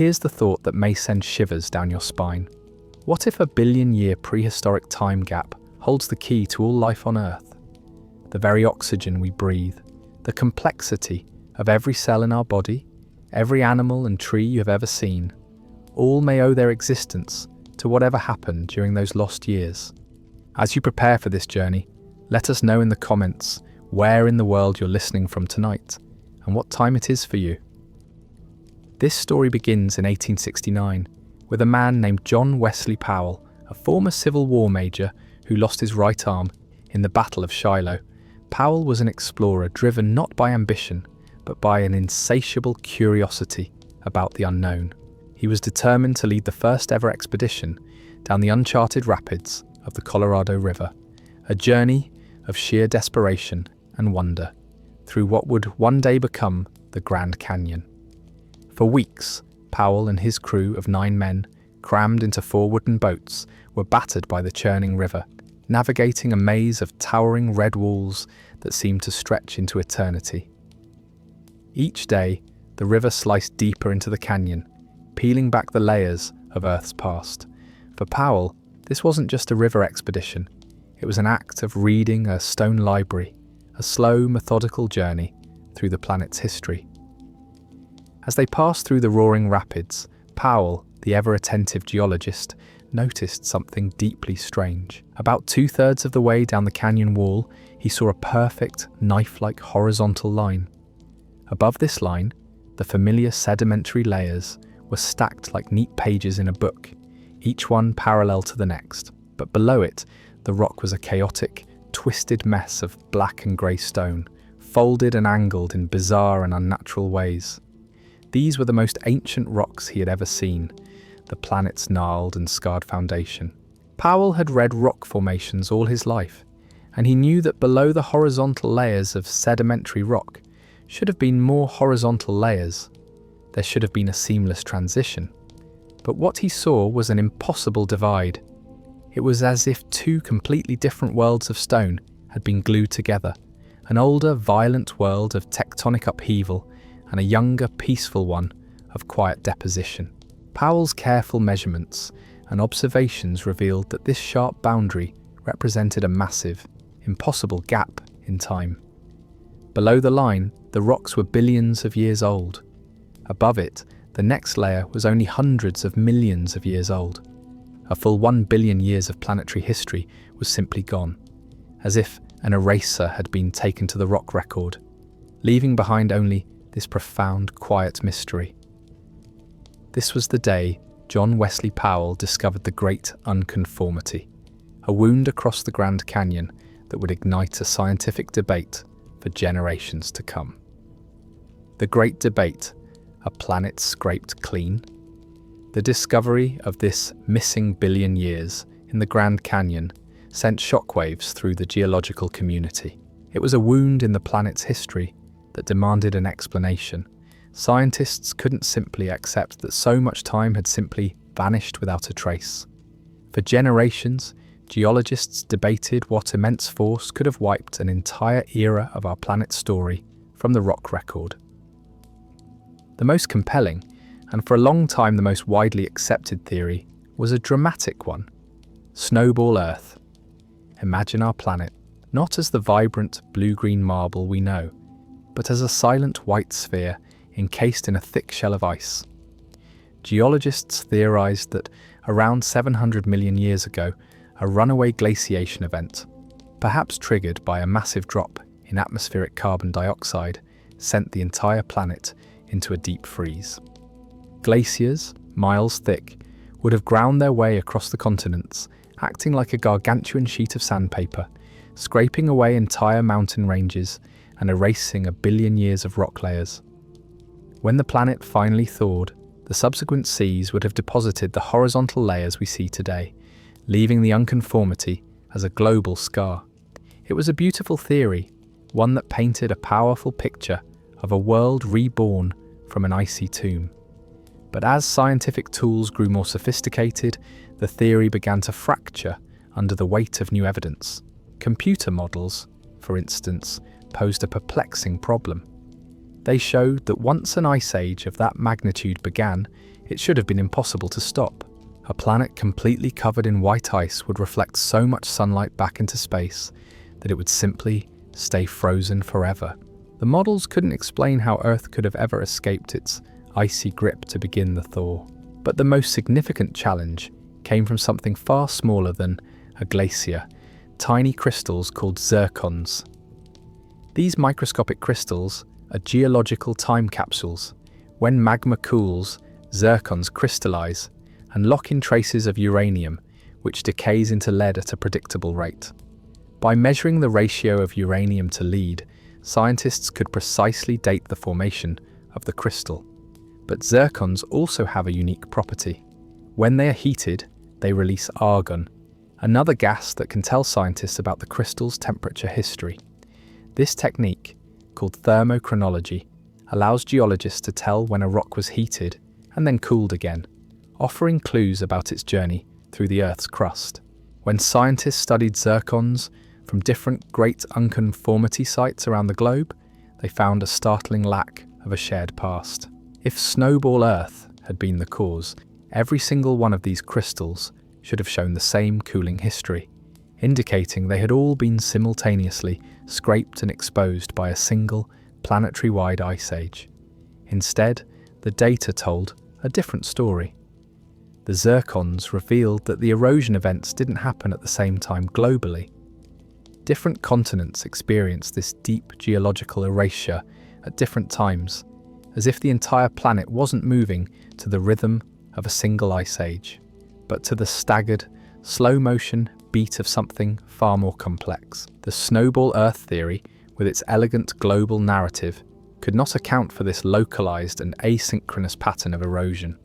Here's the thought that may send shivers down your spine. What if a billion-year prehistoric time gap holds the key to all life on Earth? The very oxygen we breathe, the complexity of every cell in our body, every animal and tree you have ever seen, all may owe their existence to whatever happened during those lost years. As you prepare for this journey, let us know in the comments where in the world you're listening from tonight and what time it is for you. This story begins in 1869 with a man named John Wesley Powell, a former Civil War major who lost his right arm in the Battle of Shiloh. Powell was an explorer driven not by ambition, but by an insatiable curiosity about the unknown. He was determined to lead the first ever expedition down the uncharted rapids of the Colorado River, a journey of sheer desperation and wonder through what would one day become the Grand Canyon. For weeks, Powell and his crew of 9 men, crammed into 4 wooden boats, were battered by the churning river, navigating a maze of towering red walls that seemed to stretch into eternity. Each day, the river sliced deeper into the canyon, peeling back the layers of Earth's past. For Powell, this wasn't just a river expedition. It was an act of reading a stone library, a slow, methodical journey through the planet's history. As they passed through the roaring rapids, Powell, the ever-attentive geologist, noticed something deeply strange. About 2/3 of the way down the canyon wall, he saw a perfect, knife-like horizontal line. Above this line, the familiar sedimentary layers were stacked like neat pages in a book, each one parallel to the next. But below it, the rock was a chaotic, twisted mess of black and grey stone, folded and angled in bizarre and unnatural ways. These were the most ancient rocks he had ever seen, the planet's gnarled and scarred foundation. Powell had read rock formations all his life, and he knew that below the horizontal layers of sedimentary rock should have been more horizontal layers. There should have been a seamless transition. But what he saw was an impossible divide. It was as if 2 completely different worlds of stone had been glued together, an older, violent world of tectonic upheaval and a younger, peaceful one of quiet deposition. Powell's careful measurements and observations revealed that this sharp boundary represented a massive, impossible gap in time. Below the line, the rocks were billions of years old. Above it, the next layer was only hundreds of millions of years old. A full 1 billion years of planetary history was simply gone, as if an eraser had been taken to the rock record, leaving behind only this profound, quiet mystery. This was the day John Wesley Powell discovered the Great Unconformity, a wound across the Grand Canyon that would ignite a scientific debate for generations to come. The Great Debate: a planet scraped clean? The discovery of this missing billion years in the Grand Canyon sent shockwaves through the geological community. It was a wound in the planet's history that demanded an explanation. Scientists couldn't simply accept that so much time had simply vanished without a trace. For generations, geologists debated what immense force could have wiped an entire era of our planet's story from the rock record. The most compelling, and for a long time the most widely accepted theory, was a dramatic one: Snowball Earth. Imagine our planet, not as the vibrant blue-green marble we know, but as a silent white sphere encased in a thick shell of ice. Geologists theorized that around 700 million years ago, a runaway glaciation event, perhaps triggered by a massive drop in atmospheric carbon dioxide, sent the entire planet into a deep freeze. Glaciers, miles thick, would have ground their way across the continents, acting like a gargantuan sheet of sandpaper, scraping away entire mountain ranges and erasing a billion years of rock layers. When the planet finally thawed, the subsequent seas would have deposited the horizontal layers we see today, leaving the unconformity as a global scar. It was a beautiful theory, one that painted a powerful picture of a world reborn from an icy tomb. But as scientific tools grew more sophisticated, the theory began to fracture under the weight of new evidence. Computer models, for instance, posed a perplexing problem. They showed that once an ice age of that magnitude began, it should have been impossible to stop. A planet completely covered in white ice would reflect so much sunlight back into space that it would simply stay frozen forever. The models couldn't explain how Earth could have ever escaped its icy grip to begin the thaw. But the most significant challenge came from something far smaller than a glacier, tiny crystals called zircons. These microscopic crystals are geological time capsules. When magma cools, zircons crystallize and lock in traces of uranium, which decays into lead at a predictable rate. By measuring the ratio of uranium to lead, scientists could precisely date the formation of the crystal. But zircons also have a unique property. When they are heated, they release argon, another gas that can tell scientists about the crystal's temperature history. This technique, called thermochronology, allows geologists to tell when a rock was heated and then cooled again, offering clues about its journey through the Earth's crust. When scientists studied zircons from different great unconformity sites around the globe, they found a startling lack of a shared past. If Snowball Earth had been the cause, every single one of these crystals should have shown the same cooling history, indicating they had all been simultaneously scraped and exposed by a single planetary-wide ice age. Instead, the data told a different story. The zircons revealed that the erosion events didn't happen at the same time globally. Different continents experienced this deep geological erasure at different times, as if the entire planet wasn't moving to the rhythm of a single ice age, but to the staggered, slow-motion beat of something far more complex. The Snowball Earth theory, with its elegant global narrative, could not account for this localized and asynchronous pattern of erosion.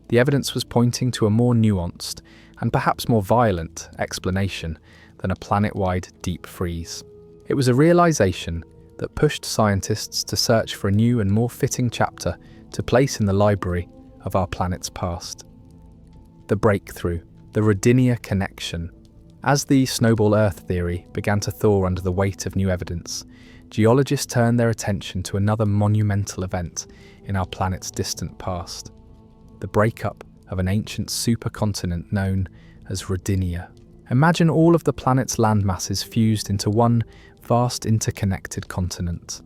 The evidence was pointing to a more nuanced and perhaps more violent explanation than a planet-wide deep freeze. It was a realization that pushed scientists to search for a new and more fitting chapter to place in the library of our planet's past. The breakthrough, the Rodinia connection. As the Snowball Earth theory began to thaw under the weight of new evidence, geologists turned their attention to another monumental event in our planet's distant past: the breakup of an ancient supercontinent known as Rodinia. Imagine all of the planet's landmasses fused into one vast interconnected continent.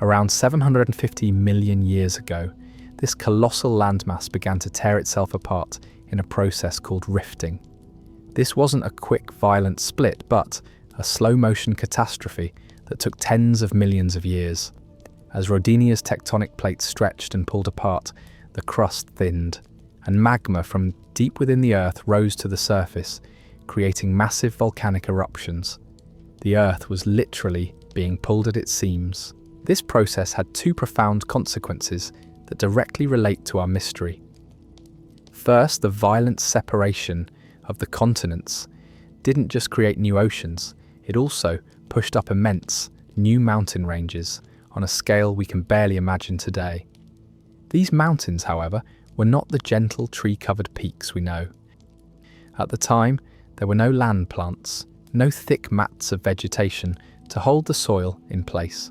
Around 750 million years ago, this colossal landmass began to tear itself apart in a process called rifting. This wasn't a quick, violent split, but a slow-motion catastrophe that took tens of millions of years. As Rodinia's tectonic plates stretched and pulled apart, the crust thinned, and magma from deep within the Earth rose to the surface, creating massive volcanic eruptions. The Earth was literally being pulled at its seams. This process had two profound consequences that directly relate to our mystery. First, the violent separation of the continents didn't just create new oceans, it also pushed up immense, new mountain ranges on a scale we can barely imagine today. These mountains, however, were not the gentle tree-covered peaks we know. At the time, there were no land plants, no thick mats of vegetation to hold the soil in place.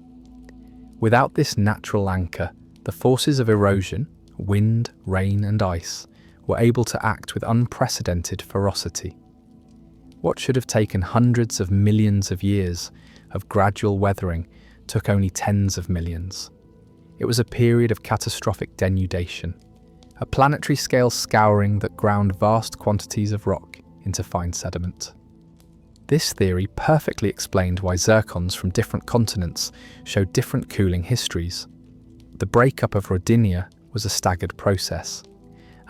Without this natural anchor, the forces of erosion, wind, rain, and ice, were able to act with unprecedented ferocity. What should have taken hundreds of millions of years of gradual weathering took only tens of millions. It was a period of catastrophic denudation, a planetary-scale scouring that ground vast quantities of rock into fine sediment. This theory perfectly explained why zircons from different continents showed different cooling histories. The breakup of Rodinia was a staggered process.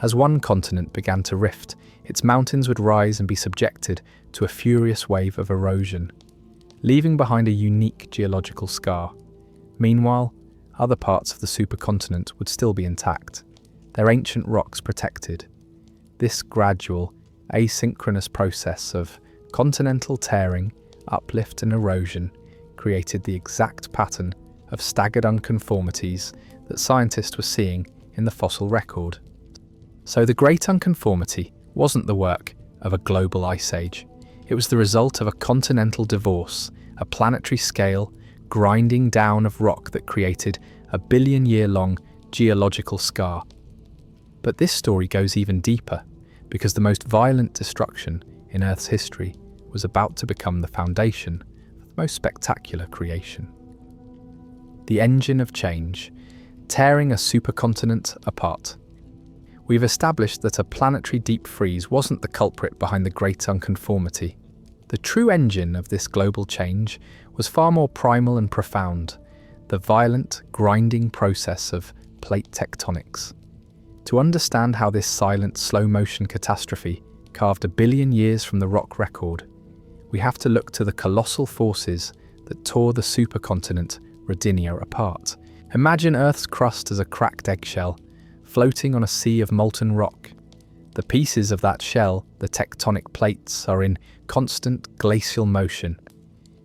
As one continent began to rift, its mountains would rise and be subjected to a furious wave of erosion, leaving behind a unique geological scar. Meanwhile, other parts of the supercontinent would still be intact, their ancient rocks protected. This gradual, asynchronous process of continental tearing, uplift and erosion created the exact pattern of staggered unconformities that scientists were seeing in the fossil record. So the Great Unconformity wasn't the work of a global ice age. It was the result of a continental divorce, a planetary-scale, grinding down of rock that created a billion-year-long geological scar. But this story goes even deeper, because the most violent destruction in Earth's history was about to become the foundation of the most spectacular creation. The engine of change, tearing a supercontinent apart. We've established that a planetary deep freeze wasn't the culprit behind the great unconformity. The true engine of this global change was far more primal and profound, the violent, grinding process of plate tectonics. To understand how this silent, slow-motion catastrophe carved a billion years from the rock record, we have to look to the colossal forces that tore the supercontinent Rodinia apart. Imagine Earth's crust as a cracked eggshell, floating on a sea of molten rock. The pieces of that shell, the tectonic plates, are in constant glacial motion.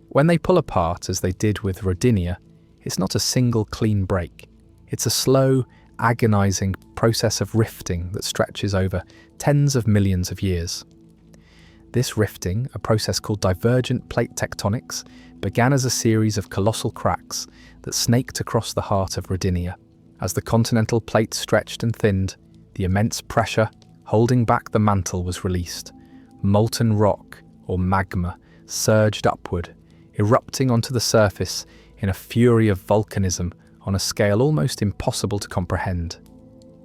When they pull apart, as they did with Rodinia, it's not a single clean break. It's a slow, agonizing process of rifting that stretches over tens of millions of years. This rifting, a process called divergent plate tectonics, began as a series of colossal cracks that snaked across the heart of Rodinia. As the continental plate stretched and thinned, the immense pressure holding back the mantle was released. Molten rock, or magma, surged upward, erupting onto the surface in a fury of volcanism on a scale almost impossible to comprehend.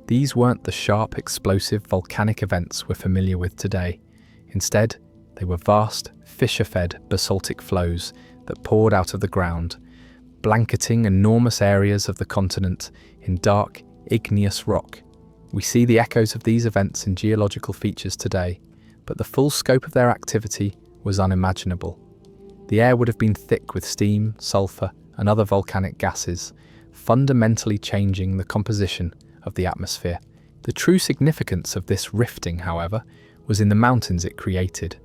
These weren't the sharp, explosive volcanic events we're familiar with today. Instead, they were vast, fissure-fed basaltic flows that poured out of the ground, blanketing enormous areas of the continent in dark, igneous rock. We see the echoes of these events in geological features today, but the full scope of their activity was unimaginable. The air would have been thick with steam, sulfur, and other volcanic gases, fundamentally changing the composition of the atmosphere. The true significance of this rifting, however, was in the mountains it created.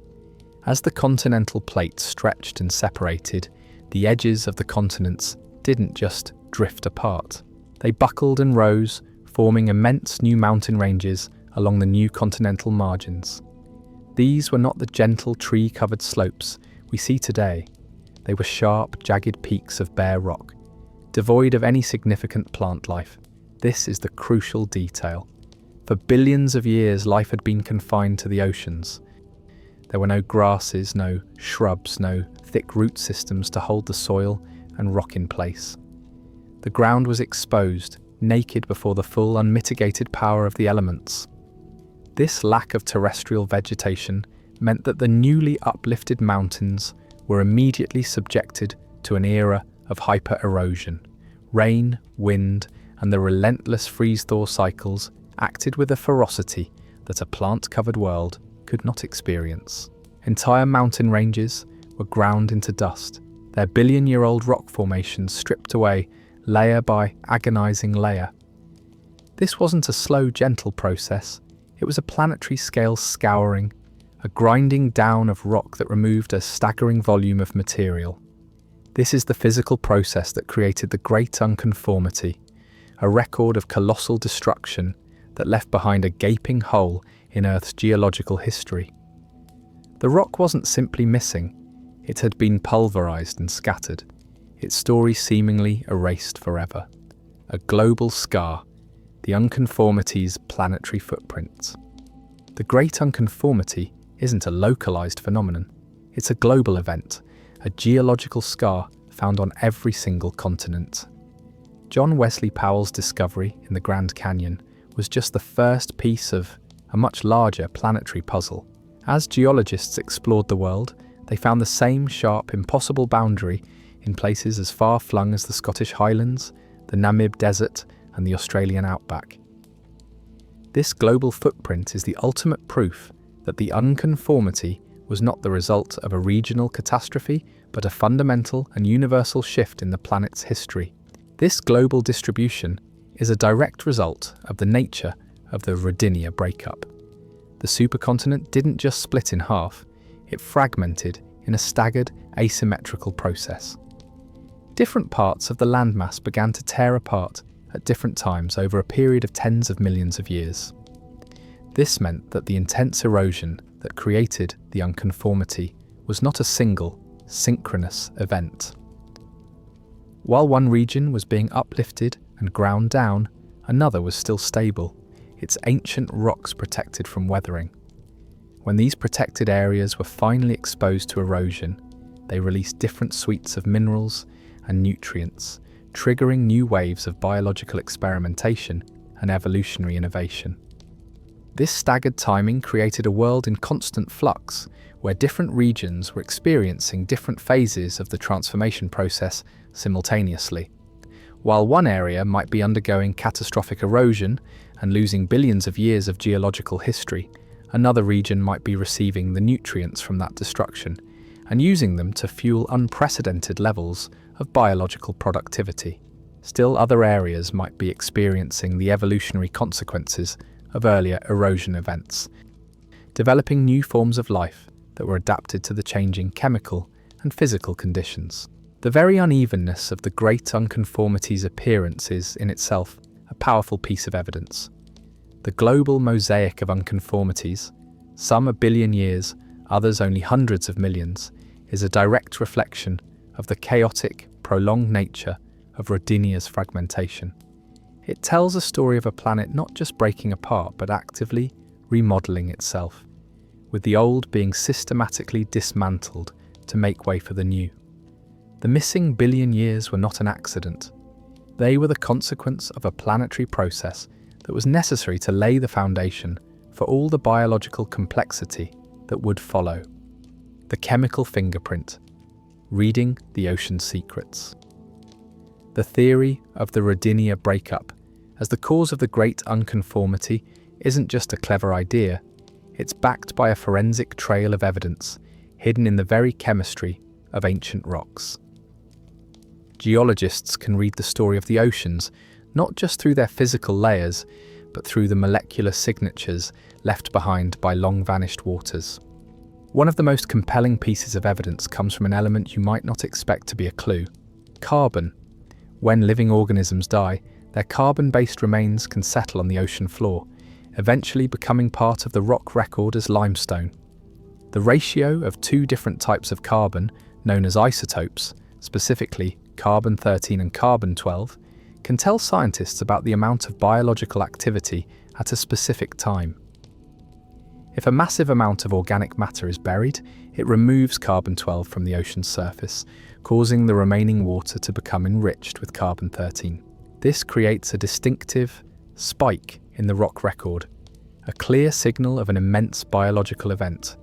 As the continental plate stretched and separated, the edges of the continents didn't just drift apart. They buckled and rose, forming immense new mountain ranges along the new continental margins. These were not the gentle tree-covered slopes we see today. They were sharp, jagged peaks of bare rock, devoid of any significant plant life. This is the crucial detail. For billions of years, life had been confined to the oceans. There were no grasses, no shrubs, no thick root systems to hold the soil and rock in place. The ground was exposed, naked before the full, unmitigated power of the elements. This lack of terrestrial vegetation meant that the newly uplifted mountains were immediately subjected to an era of hyper-erosion. Rain, wind, and the relentless freeze-thaw cycles acted with a ferocity that a plant-covered world could not experience. Entire mountain ranges were ground into dust, their billion-year-old rock formations stripped away layer by agonizing layer. This wasn't a slow, gentle process. It was a planetary-scale scouring, a grinding down of rock that removed a staggering volume of material. This is the physical process that created the Great Unconformity, a record of colossal destruction that left behind a gaping hole in Earth's geological history. The rock wasn't simply missing, it had been pulverized and scattered, its story seemingly erased forever. A global scar, the unconformity's planetary footprints. The Great Unconformity isn't a localized phenomenon, it's a global event, a geological scar found on every single continent. John Wesley Powell's discovery in the Grand Canyon was just the first piece of a much larger planetary puzzle. As geologists explored the world, they found the same sharp, impossible boundary in places as far-flung as the Scottish Highlands, the Namib Desert, and the Australian outback. This global footprint is the ultimate proof that the unconformity was not the result of a regional catastrophe, but a fundamental and universal shift in the planet's history. This global distribution is a direct result of the nature of the Rodinia breakup. The supercontinent didn't just split in half, it fragmented in a staggered, asymmetrical process. Different parts of the landmass began to tear apart at different times over a period of tens of millions of years. This meant that the intense erosion that created the unconformity was not a single, synchronous event. While one region was being uplifted and ground down, another was still stable, its ancient rocks protected from weathering. When these protected areas were finally exposed to erosion, they released different suites of minerals and nutrients, triggering new waves of biological experimentation and evolutionary innovation. This staggered timing created a world in constant flux, where different regions were experiencing different phases of the transformation process simultaneously. While one area might be undergoing catastrophic erosion and losing billions of years of geological history, another region might be receiving the nutrients from that destruction and using them to fuel unprecedented levels of biological productivity. Still, other areas might be experiencing the evolutionary consequences of earlier erosion events, developing new forms of life that were adapted to the changing chemical and physical conditions. The very unevenness of the great unconformity's appearance is, in itself, a powerful piece of evidence. The global mosaic of unconformities, some a billion years, others only hundreds of millions, is a direct reflection of the chaotic, prolonged nature of Rodinia's fragmentation. It tells a story of a planet not just breaking apart, but actively remodeling itself, with the old being systematically dismantled to make way for the new. The missing billion years were not an accident. They were the consequence of a planetary process that was necessary to lay the foundation for all the biological complexity that would follow. The chemical fingerprint, reading the ocean's secrets. The theory of the Rodinia breakup as the cause of the great unconformity isn't just a clever idea, it's backed by a forensic trail of evidence hidden in the very chemistry of ancient rocks. Geologists can read the story of the oceans not just through their physical layers, but through the molecular signatures left behind by long-vanished waters. One of the most compelling pieces of evidence comes from an element you might not expect to be a clue: carbon. When living organisms die, their carbon-based remains can settle on the ocean floor, eventually becoming part of the rock record as limestone. The ratio of two different types of carbon, known as isotopes, specifically carbon-13 and carbon-12, can tell scientists about the amount of biological activity at a specific time. If a massive amount of organic matter is buried, it removes carbon-12 from the ocean's surface, causing the remaining water to become enriched with carbon-13. This creates a distinctive spike in the rock record, a clear signal of an immense biological event.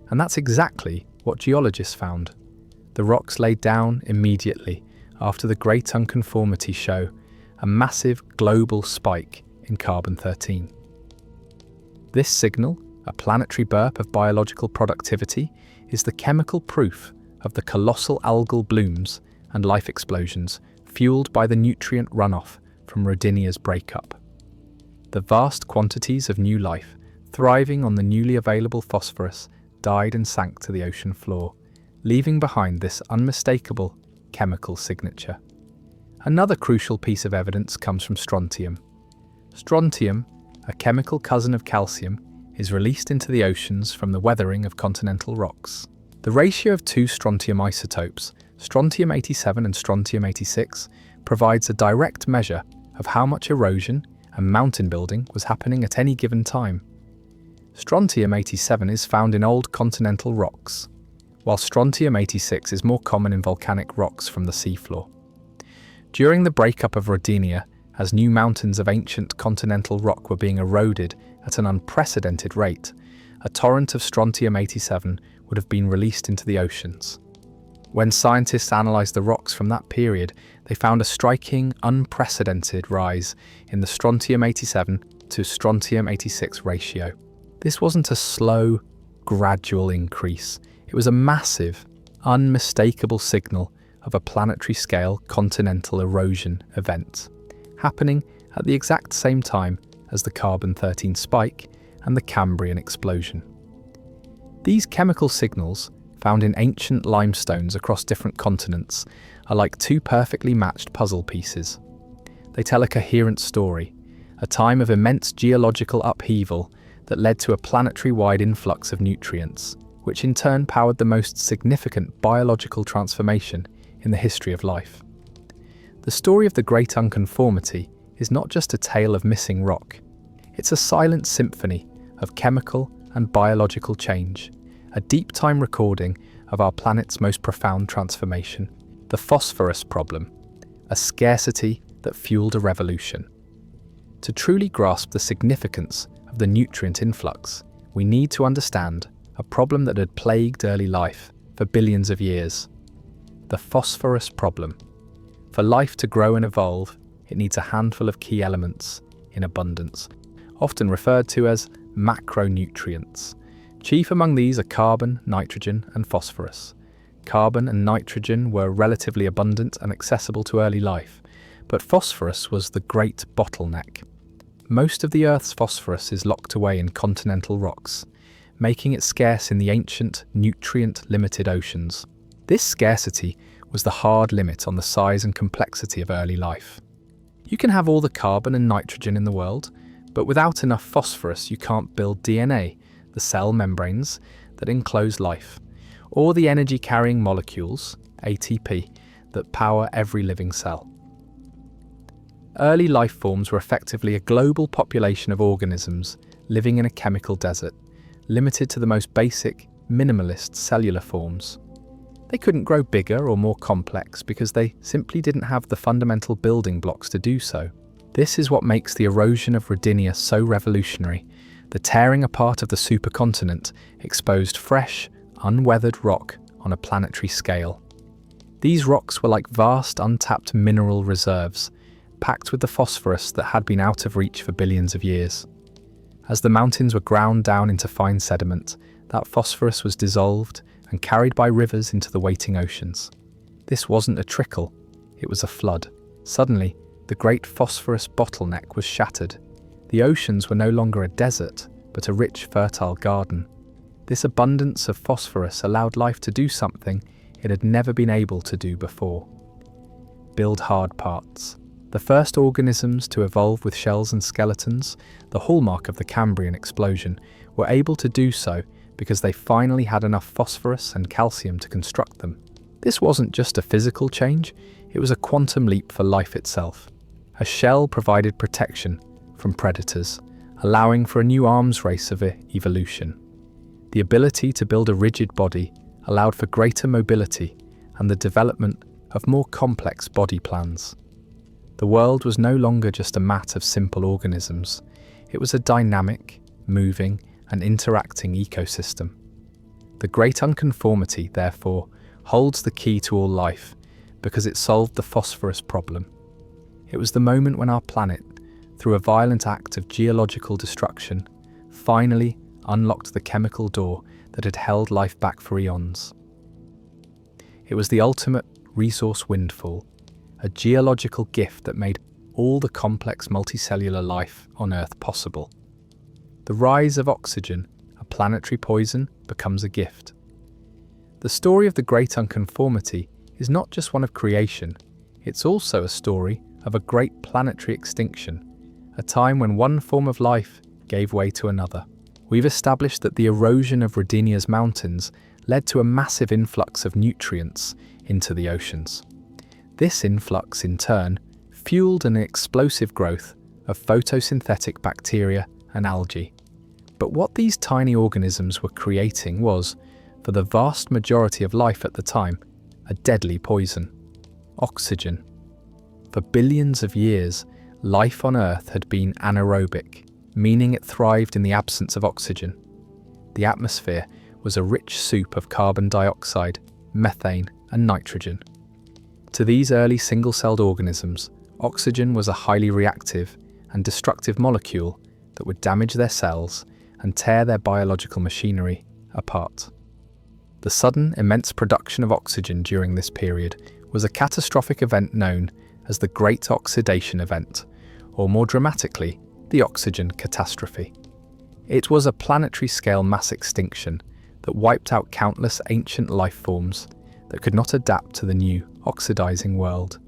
And that's exactly what geologists found. The rocks laid down immediately after the Great Unconformity show a massive global spike in carbon-13. This signal, a planetary burp of biological productivity, is the chemical proof of the colossal algal blooms and life explosions fueled by the nutrient runoff from Rodinia's breakup. The vast quantities of new life, thriving on the newly available phosphorus, died and sank to the ocean floor, leaving behind this unmistakable chemical signature. Another crucial piece of evidence comes from strontium. Strontium, a chemical cousin of calcium, is released into the oceans from the weathering of continental rocks. The ratio of two strontium isotopes, strontium-87 and strontium-86, provides a direct measure of how much erosion and mountain building was happening at any given time. Strontium-87 is found in old continental rocks, while strontium-86 is more common in volcanic rocks from the seafloor. During the breakup of Rodinia, as new mountains of ancient continental rock were being eroded at an unprecedented rate, a torrent of strontium-87 would have been released into the oceans. When scientists analysed the rocks from that period, they found a striking, unprecedented rise in the strontium-87 to strontium-86 ratio. This wasn't a slow, gradual increase. It was a massive, unmistakable signal of a planetary scale continental erosion event, happening at the exact same time as the carbon-13 spike and the Cambrian explosion. These chemical signals, found in ancient limestones across different continents, are like two perfectly matched puzzle pieces. They tell a coherent story, a time of immense geological upheaval that led to a planetary-wide influx of nutrients, which in turn powered the most significant biological transformation in the history of life. The story of the Great Unconformity is not just a tale of missing rock. It's a silent symphony of chemical and biological change, a deep time recording of our planet's most profound transformation, the phosphorus problem, a scarcity that fueled a revolution. To truly grasp the significance of the nutrient influx, we need to understand a problem that had plagued early life for billions of years: the phosphorus problem. For life to grow and evolve, it needs a handful of key elements in abundance, often referred to as macronutrients. Chief among these are carbon, nitrogen, and phosphorus. Carbon and nitrogen were relatively abundant and accessible to early life, but phosphorus was the great bottleneck. Most of the Earth's phosphorus is locked away in continental rocks, making it scarce in the ancient, nutrient-limited oceans. This scarcity was the hard limit on the size and complexity of early life. You can have all the carbon and nitrogen in the world, but without enough phosphorus you can't build DNA, the cell membranes that enclose life, or the energy-carrying molecules, ATP, that power every living cell. Early life forms were effectively a global population of organisms living in a chemical desert, limited to the most basic, minimalist cellular forms. They couldn't grow bigger or more complex because they simply didn't have the fundamental building blocks to do so. This is what makes the erosion of Rodinia so revolutionary. The tearing apart of the supercontinent exposed fresh, unweathered rock on a planetary scale. These rocks were like vast, untapped mineral reserves, packed with the phosphorus that had been out of reach for billions of years. As the mountains were ground down into fine sediment, that phosphorus was dissolved and carried by rivers into the waiting oceans. This wasn't a trickle, it was a flood. Suddenly, the great phosphorus bottleneck was shattered. The oceans were no longer a desert, but a rich, fertile garden. This abundance of phosphorus allowed life to do something it had never been able to do before: build hard parts. The first organisms to evolve with shells and skeletons, the hallmark of the Cambrian explosion, were able to do so because they finally had enough phosphorus and calcium to construct them. This wasn't just a physical change, it was a quantum leap for life itself. A shell provided protection from predators, allowing for a new arms race of evolution. The ability to build a rigid body allowed for greater mobility and the development of more complex body plans. The world was no longer just a mat of simple organisms. It was a dynamic, moving, and interacting ecosystem. The Great Unconformity, therefore, holds the key to all life because it solved the phosphorus problem. It was the moment when our planet, through a violent act of geological destruction, finally unlocked the chemical door that had held life back for eons. It was the ultimate resource windfall, a geological gift that made all the complex multicellular life on Earth possible. The rise of oxygen, a planetary poison, becomes a gift. The story of the Great Unconformity is not just one of creation, it's also a story of a great planetary extinction, a time when one form of life gave way to another. We've established that the erosion of Rodinia's mountains led to a massive influx of nutrients into the oceans. This influx, in turn, fueled an explosive growth of photosynthetic bacteria and algae. But what these tiny organisms were creating was, for the vast majority of life at the time, a deadly poison: oxygen. For billions of years, life on Earth had been anaerobic, meaning it thrived in the absence of oxygen. The atmosphere was a rich soup of carbon dioxide, methane, and nitrogen. To these early single-celled organisms, oxygen was a highly reactive and destructive molecule that would damage their cells and tear their biological machinery apart. The sudden, immense production of oxygen during this period was a catastrophic event known as the Great Oxidation Event, or more dramatically, the oxygen catastrophe. It was a planetary-scale mass extinction that wiped out countless ancient life forms that could not adapt to the new, oxidizing world.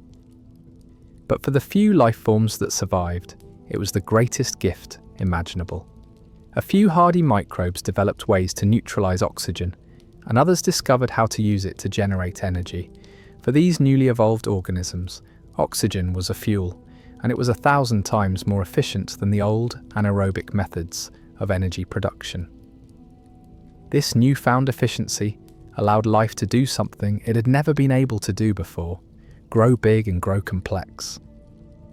But for the few life forms that survived, it was the greatest gift imaginable. A few hardy microbes developed ways to neutralize oxygen, and others discovered how to use it to generate energy. For these newly evolved organisms, Oxygen was a fuel, and it was 1,000 times more efficient than the old anaerobic methods of energy production. This newfound efficiency allowed life to do something it had never been able to do before: grow big and grow complex.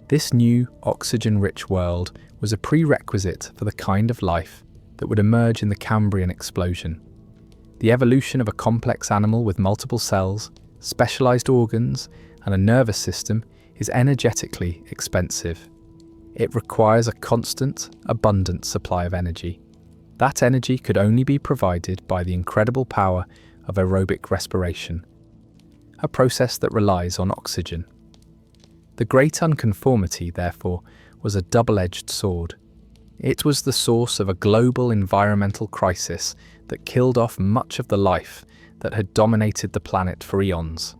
This new oxygen-rich world was a prerequisite for the kind of life that would emerge in the Cambrian explosion. The evolution of a complex animal with multiple cells, specialized organs, and a nervous system is energetically expensive. It requires a constant, abundant supply of energy. That energy could only be provided by the incredible power of aerobic respiration, a process that relies on oxygen. The great unconformity, therefore, was a double-edged sword. It was the source of a global environmental crisis that killed off much of the life that had dominated the planet for eons.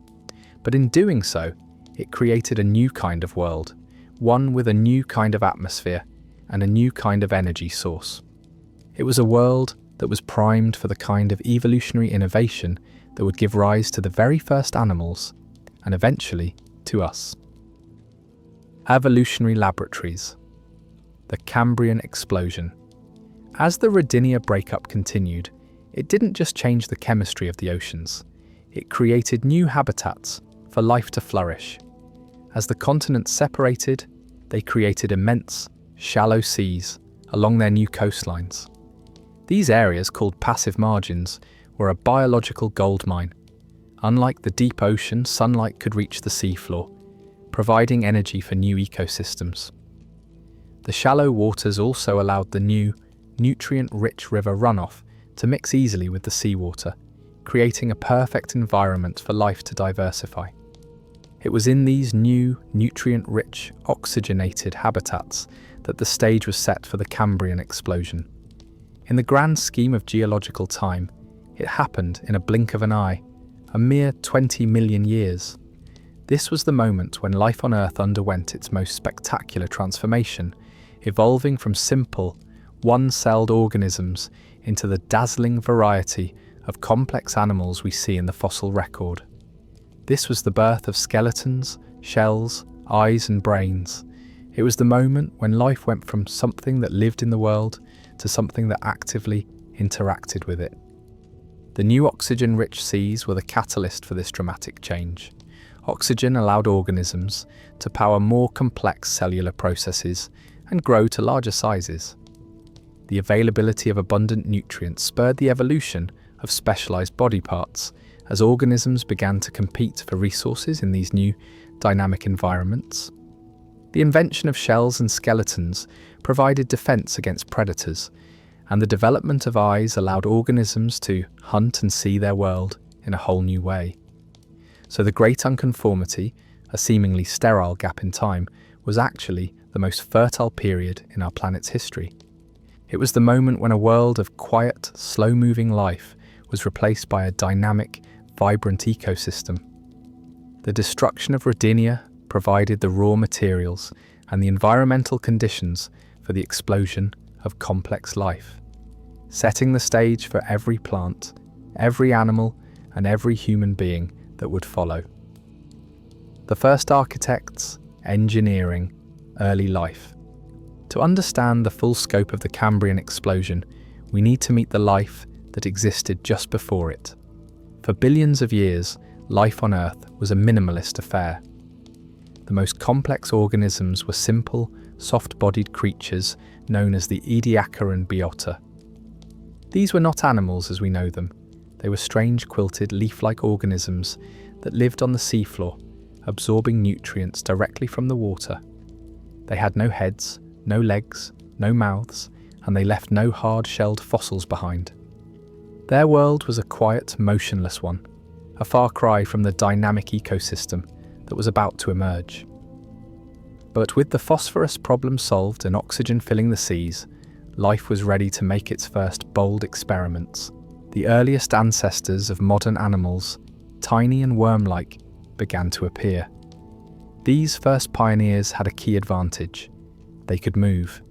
But in doing so, it created a new kind of world, one with a new kind of atmosphere and a new kind of energy source. It was a world that was primed for the kind of evolutionary innovation that would give rise to the very first animals, and eventually to us. Evolutionary laboratories. The Cambrian explosion. As the Rodinia breakup continued, it didn't just change the chemistry of the oceans, it created new habitats for life to flourish. As the continents separated, they created immense, shallow seas along their new coastlines. These areas, called passive margins, were a biological goldmine. Unlike the deep ocean, sunlight could reach the seafloor, providing energy for new ecosystems. The shallow waters also allowed the new, nutrient-rich river runoff to mix easily with the seawater, creating a perfect environment for life to diversify. It was in these new, nutrient-rich, oxygenated habitats that the stage was set for the Cambrian explosion. In the grand scheme of geological time, it happened in a blink of an eye, a mere 20 million years. This was the moment when life on Earth underwent its most spectacular transformation, evolving from simple, one-celled organisms into the dazzling variety of complex animals we see in the fossil record. This was the birth of skeletons, shells, eyes and brains. It was the moment when life went from something that lived in the world to something that actively interacted with it. The new oxygen-rich seas were the catalyst for this dramatic change. Oxygen allowed organisms to power more complex cellular processes and grow to larger sizes. The availability of abundant nutrients spurred the evolution of specialized body parts as organisms began to compete for resources in these new dynamic environments. The invention of shells and skeletons provided defense against predators, and the development of eyes allowed organisms to hunt and see their world in a whole new way. So the Great Unconformity, a seemingly sterile gap in time, was actually the most fertile period in our planet's history. It was the moment when a world of quiet, slow-moving life was replaced by a dynamic, vibrant ecosystem. The destruction of Rodinia provided the raw materials and the environmental conditions for the explosion of complex life, setting the stage for every plant, every animal, and every human being that would follow. The first architects, engineering, early life. To understand the full scope of the Cambrian explosion, we need to meet the life that existed just before it. For billions of years, life on Earth was a minimalist affair. The most complex organisms were simple, soft-bodied creatures known as the Ediacaran biota. These were not animals as we know them. They were strange quilted leaf-like organisms that lived on the seafloor, absorbing nutrients directly from the water. They had no heads, no legs, no mouths, and they left no hard-shelled fossils behind. Their world was a quiet, motionless one, a far cry from the dynamic ecosystem that was about to emerge. But with the phosphorus problem solved and oxygen filling the seas, life was ready to make its first bold experiments. The earliest ancestors of modern animals, tiny and worm-like, began to appear. These first pioneers had a key advantage. They could move.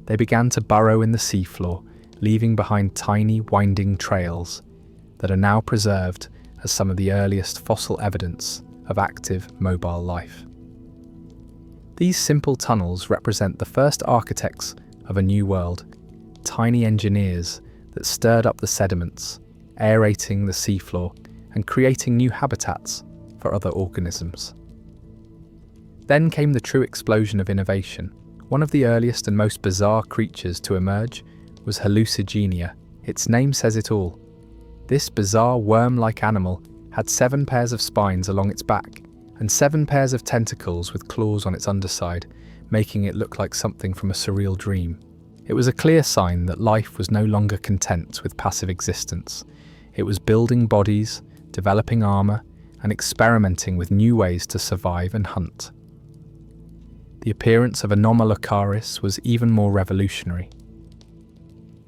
They began to burrow in the seafloor, leaving behind tiny, winding trails that are now preserved as some of the earliest fossil evidence of active, mobile life. These simple tunnels represent the first architects of a new world, tiny engineers that stirred up the sediments, aerating the seafloor and creating new habitats for other organisms. Then came the true explosion of innovation. One of the earliest and most bizarre creatures to emerge was hallucigenia. Its name says it all. This bizarre worm-like animal had 7 pairs of spines along its back and 7 pairs of tentacles with claws on its underside, making it look like something from a surreal dream. It was a clear sign that life was no longer content with passive existence. It was building bodies, developing armor, and experimenting with new ways to survive and hunt. The appearance of Anomalocaris was even more revolutionary.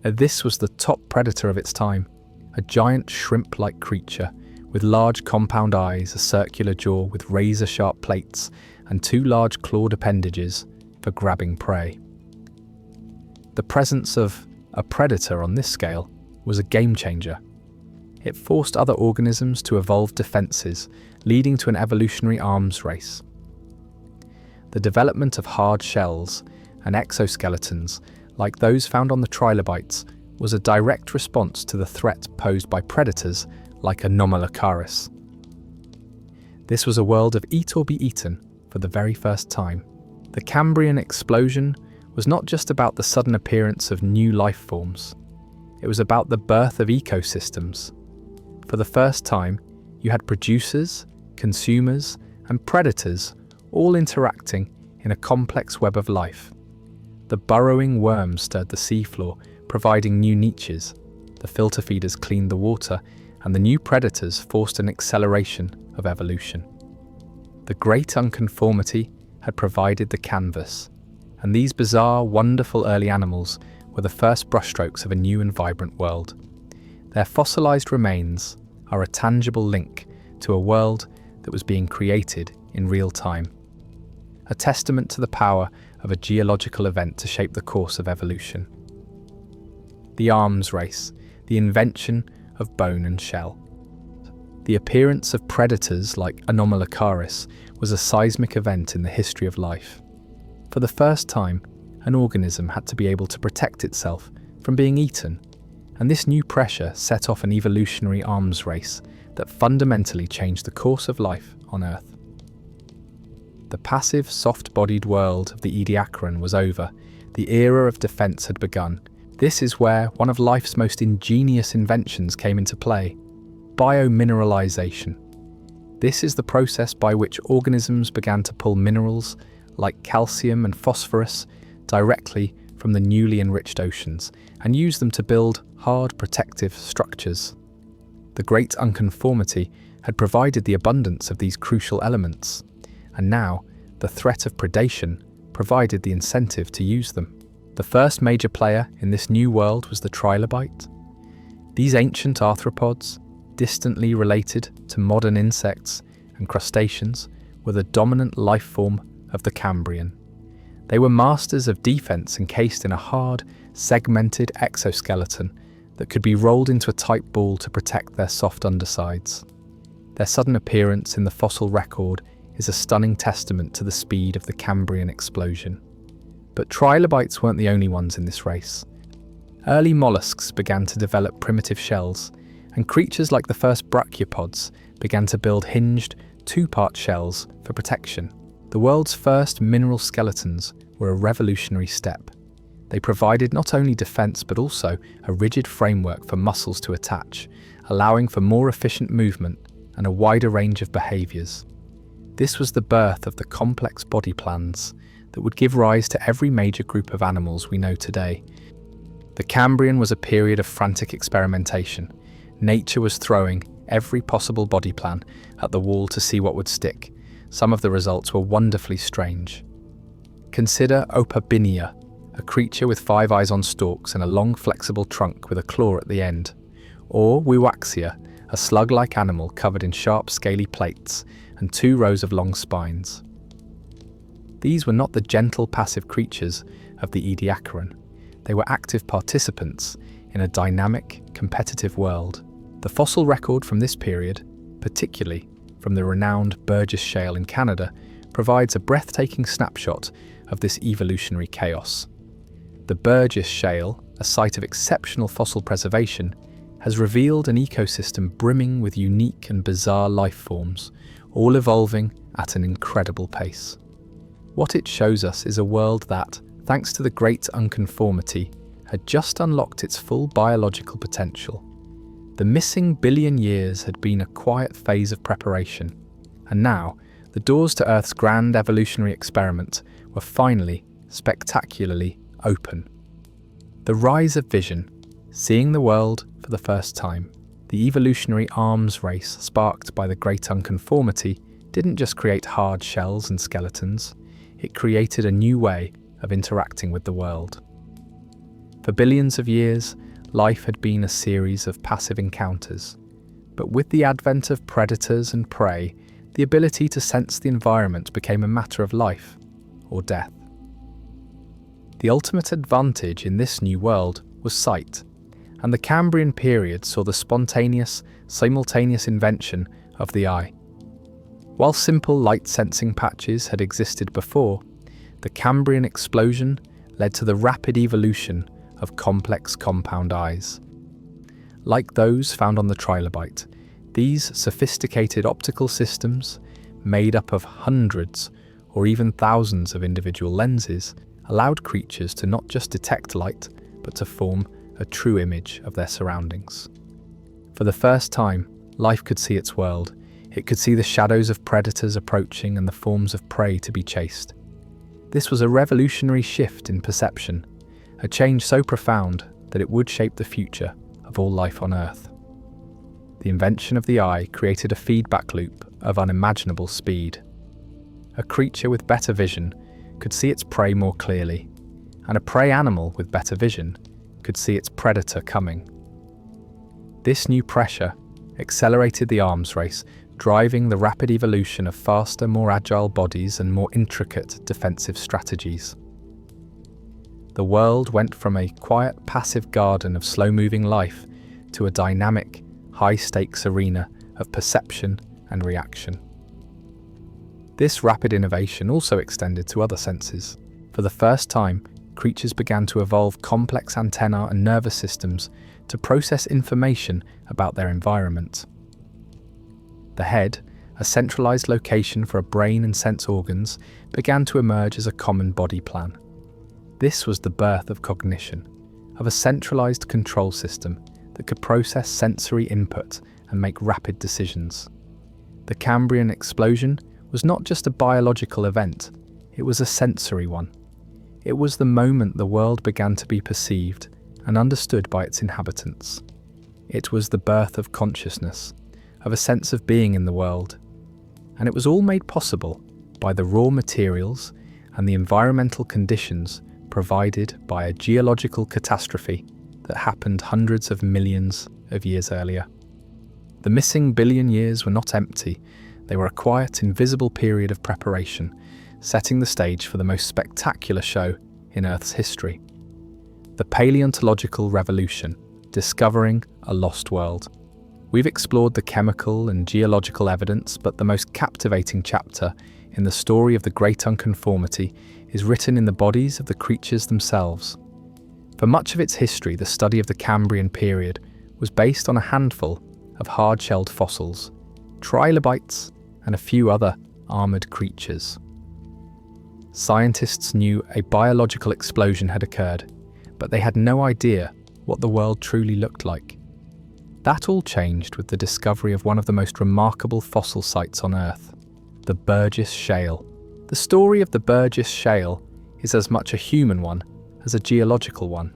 This was the top predator of its time, a giant shrimp-like creature with large compound eyes, a circular jaw with razor-sharp plates, and 2 large clawed appendages for grabbing prey. The presence of a predator on this scale was a game-changer. It forced other organisms to evolve defenses, leading to an evolutionary arms race. The development of hard shells and exoskeletons, like those found on the trilobites, was a direct response to the threat posed by predators like Anomalocaris. This was a world of eat or be eaten for the very first time. The Cambrian explosion was not just about the sudden appearance of new life forms. It was about the birth of ecosystems. For the first time, you had producers, consumers, and predators all interacting in a complex web of life. The burrowing worms stirred the seafloor, providing new niches. The filter feeders cleaned the water, and the new predators forced an acceleration of evolution. The great unconformity had provided the canvas, and these bizarre, wonderful early animals were the first brushstrokes of a new and vibrant world. Their fossilized remains are a tangible link to a world that was being created in real time, a testament to the power of a geological event to shape the course of evolution. The arms race, the invention of bone and shell. The appearance of predators like Anomalocaris was a seismic event in the history of life. For the first time, an organism had to be able to protect itself from being eaten, and this new pressure set off an evolutionary arms race that fundamentally changed the course of life on Earth. The passive, soft-bodied world of the Ediacaran was over. The era of defense had begun. This is where one of life's most ingenious inventions came into play: biomineralization. This is the process by which organisms began to pull minerals like calcium and phosphorus directly from the newly enriched oceans and use them to build hard, protective structures. The great unconformity had provided the abundance of these crucial elements, and now the threat of predation provided the incentive to use them. The first major player in this new world was the trilobite. These ancient arthropods, distantly related to modern insects and crustaceans, were the dominant life form of the Cambrian. They were masters of defense encased in a hard, segmented exoskeleton that could be rolled into a tight ball to protect their soft undersides. Their sudden appearance in the fossil record is a stunning testament to the speed of the Cambrian explosion. But trilobites weren't the only ones in this race. Early mollusks began to develop primitive shells, and creatures like the first brachiopods began to build hinged, 2-part shells for protection. The world's first mineral skeletons were a revolutionary step. They provided not only defense but also a rigid framework for muscles to attach, allowing for more efficient movement and a wider range of behaviors. This was the birth of the complex body plans that would give rise to every major group of animals we know today. The Cambrian was a period of frantic experimentation. Nature was throwing every possible body plan at the wall to see what would stick. Some of the results were wonderfully strange. Consider Opabinia, a creature with 5 eyes on stalks and a long flexible trunk with a claw at the end. Or Wiwaxia, a slug-like animal covered in sharp scaly plates and 2 rows of long spines. These were not the gentle passive creatures of the Ediacaran. They were active participants in a dynamic, competitive world. The fossil record from this period, particularly from the renowned Burgess Shale in Canada, provides a breathtaking snapshot of this evolutionary chaos. The Burgess Shale, a site of exceptional fossil preservation, has revealed an ecosystem brimming with unique and bizarre life forms, all evolving at an incredible pace. What it shows us is a world that, thanks to the great unconformity, had just unlocked its full biological potential. The missing billion years had been a quiet phase of preparation, and now, the doors to Earth's grand evolutionary experiment were finally, spectacularly open. The rise of vision, seeing the world for the first time, the evolutionary arms race sparked by the great unconformity didn't just create hard shells and skeletons, it created a new way of interacting with the world. For billions of years, life had been a series of passive encounters, but with the advent of predators and prey, the ability to sense the environment became a matter of life or death. The ultimate advantage in this new world was sight, and the Cambrian period saw the spontaneous, simultaneous invention of the eye. While simple light-sensing patches had existed before, the Cambrian explosion led to the rapid evolution of complex compound eyes. Like those found on the trilobite, these sophisticated optical systems, made up of hundreds or even thousands of individual lenses, allowed creatures to not just detect light, but to form a true image of their surroundings. For the first time, life could see its world. It could see the shadows of predators approaching and the forms of prey to be chased. This was a revolutionary shift in perception, a change so profound that it would shape the future of all life on Earth. The invention of the eye created a feedback loop of unimaginable speed. A creature with better vision could see its prey more clearly, and a prey animal with better vision could see its predator coming. This new pressure accelerated the arms race, driving the rapid evolution of faster, more agile bodies and more intricate defensive strategies. The world went from a quiet, passive garden of slow-moving life to a dynamic, high-stakes arena of perception and reaction. This rapid innovation also extended to other senses. For the first time, creatures began to evolve complex antennae and nervous systems to process information about their environment. The head, a centralized location for a brain and sense organs, began to emerge as a common body plan. This was the birth of cognition, of a centralized control system that could process sensory input and make rapid decisions. The Cambrian explosion was not just a biological event, it was a sensory one. It was the moment the world began to be perceived and understood by its inhabitants. It was the birth of consciousness, of a sense of being in the world. And it was all made possible by the raw materials and the environmental conditions provided by a geological catastrophe that happened hundreds of millions of years earlier. The missing billion years were not empty, they were a quiet, invisible period of preparation, setting the stage for the most spectacular show in Earth's history. The paleontological revolution, discovering a lost world. We've explored the chemical and geological evidence, but the most captivating chapter in the story of the great unconformity is written in the bodies of the creatures themselves. For much of its history, the study of the Cambrian period was based on a handful of hard-shelled fossils, trilobites, and a few other armoured creatures. Scientists knew a biological explosion had occurred, but they had no idea what the world truly looked like. That all changed with the discovery of one of the most remarkable fossil sites on Earth, the Burgess Shale. The story of the Burgess Shale is as much a human one as a geological one.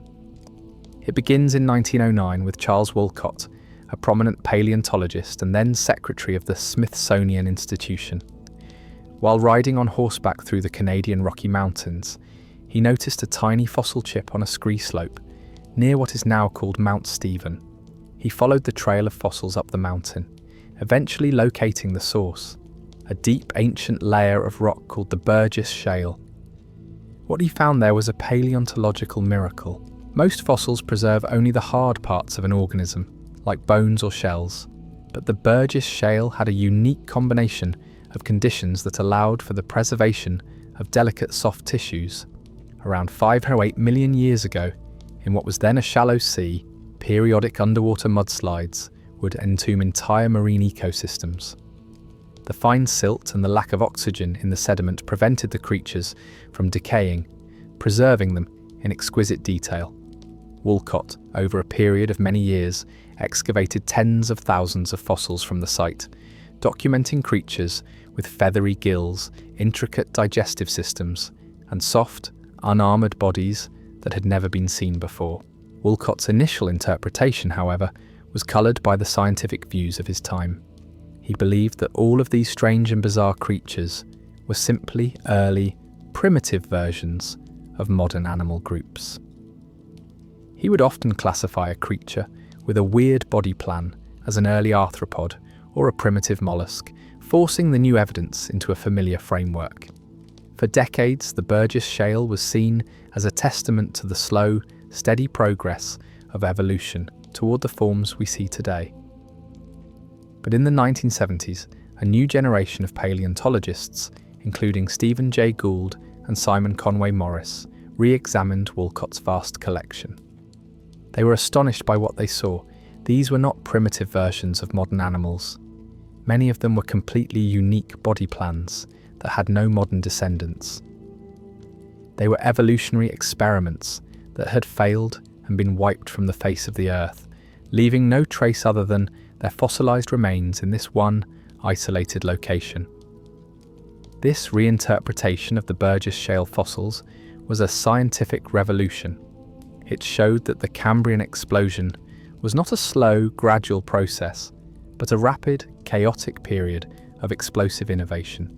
It begins in 1909 with Charles Walcott, a prominent paleontologist and then secretary of the Smithsonian Institution. While riding on horseback through the Canadian Rocky Mountains, he noticed a tiny fossil chip on a scree slope near what is now called Mount Stephen. He followed the trail of fossils up the mountain, eventually locating the source, a deep ancient layer of rock called the Burgess Shale. What he found there was a paleontological miracle. Most fossils preserve only the hard parts of an organism, like bones or shells, but the Burgess Shale had a unique combination of conditions that allowed for the preservation of delicate soft tissues. Around 508 million years ago, in what was then a shallow sea, periodic underwater mudslides would entomb entire marine ecosystems. The fine silt and the lack of oxygen in the sediment prevented the creatures from decaying, preserving them in exquisite detail. Walcott, over a period of many years, excavated tens of thousands of fossils from the site, documenting creatures with feathery gills, intricate digestive systems, and soft, unarmored bodies that had never been seen before. Walcott's initial interpretation, however, was coloured by the scientific views of his time. He believed that all of these strange and bizarre creatures were simply early, primitive versions of modern animal groups. He would often classify a creature with a weird body plan as an early arthropod or a primitive mollusk, forcing the new evidence into a familiar framework. For decades, the Burgess Shale was seen as a testament to the slow, steady progress of evolution toward the forms we see today. But in the 1970s, a new generation of paleontologists, including Stephen Jay Gould and Simon Conway Morris, re-examined Walcott's vast collection. They were astonished by what they saw. These were not primitive versions of modern animals. Many of them were completely unique body plans that had no modern descendants. They were evolutionary experiments that had failed and been wiped from the face of the earth, leaving no trace other than their fossilized remains in this one isolated location. This reinterpretation of the Burgess Shale fossils was a scientific revolution. It showed that the Cambrian explosion was not a slow, gradual process, but a rapid, chaotic period of explosive innovation.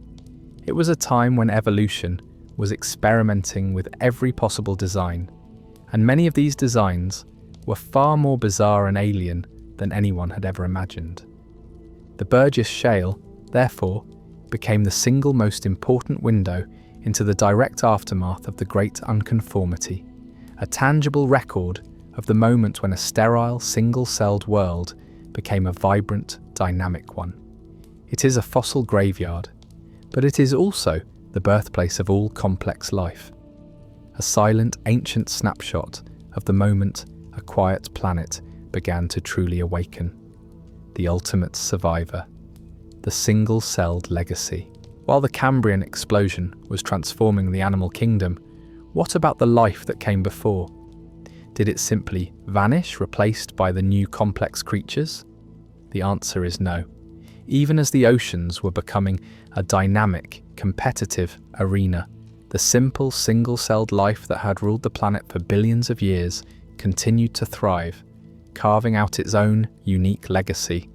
It was a time when evolution was experimenting with every possible design, and many of these designs were far more bizarre and alien than anyone had ever imagined. The Burgess Shale, therefore, became the single most important window into the direct aftermath of the Great Unconformity, a tangible record of the moment when a sterile, single-celled world became a vibrant, dynamic one. It is a fossil graveyard, but it is also the birthplace of all complex life. A silent, ancient snapshot of the moment a quiet planet began to truly awaken. The ultimate survivor. The single-celled legacy. While the Cambrian explosion was transforming the animal kingdom, what about the life that came before? Did it simply vanish, replaced by the new complex creatures? The answer is no. Even as the oceans were becoming a dynamic, competitive arena, the simple, single-celled life that had ruled the planet for billions of years continued to thrive, carving out its own unique legacy.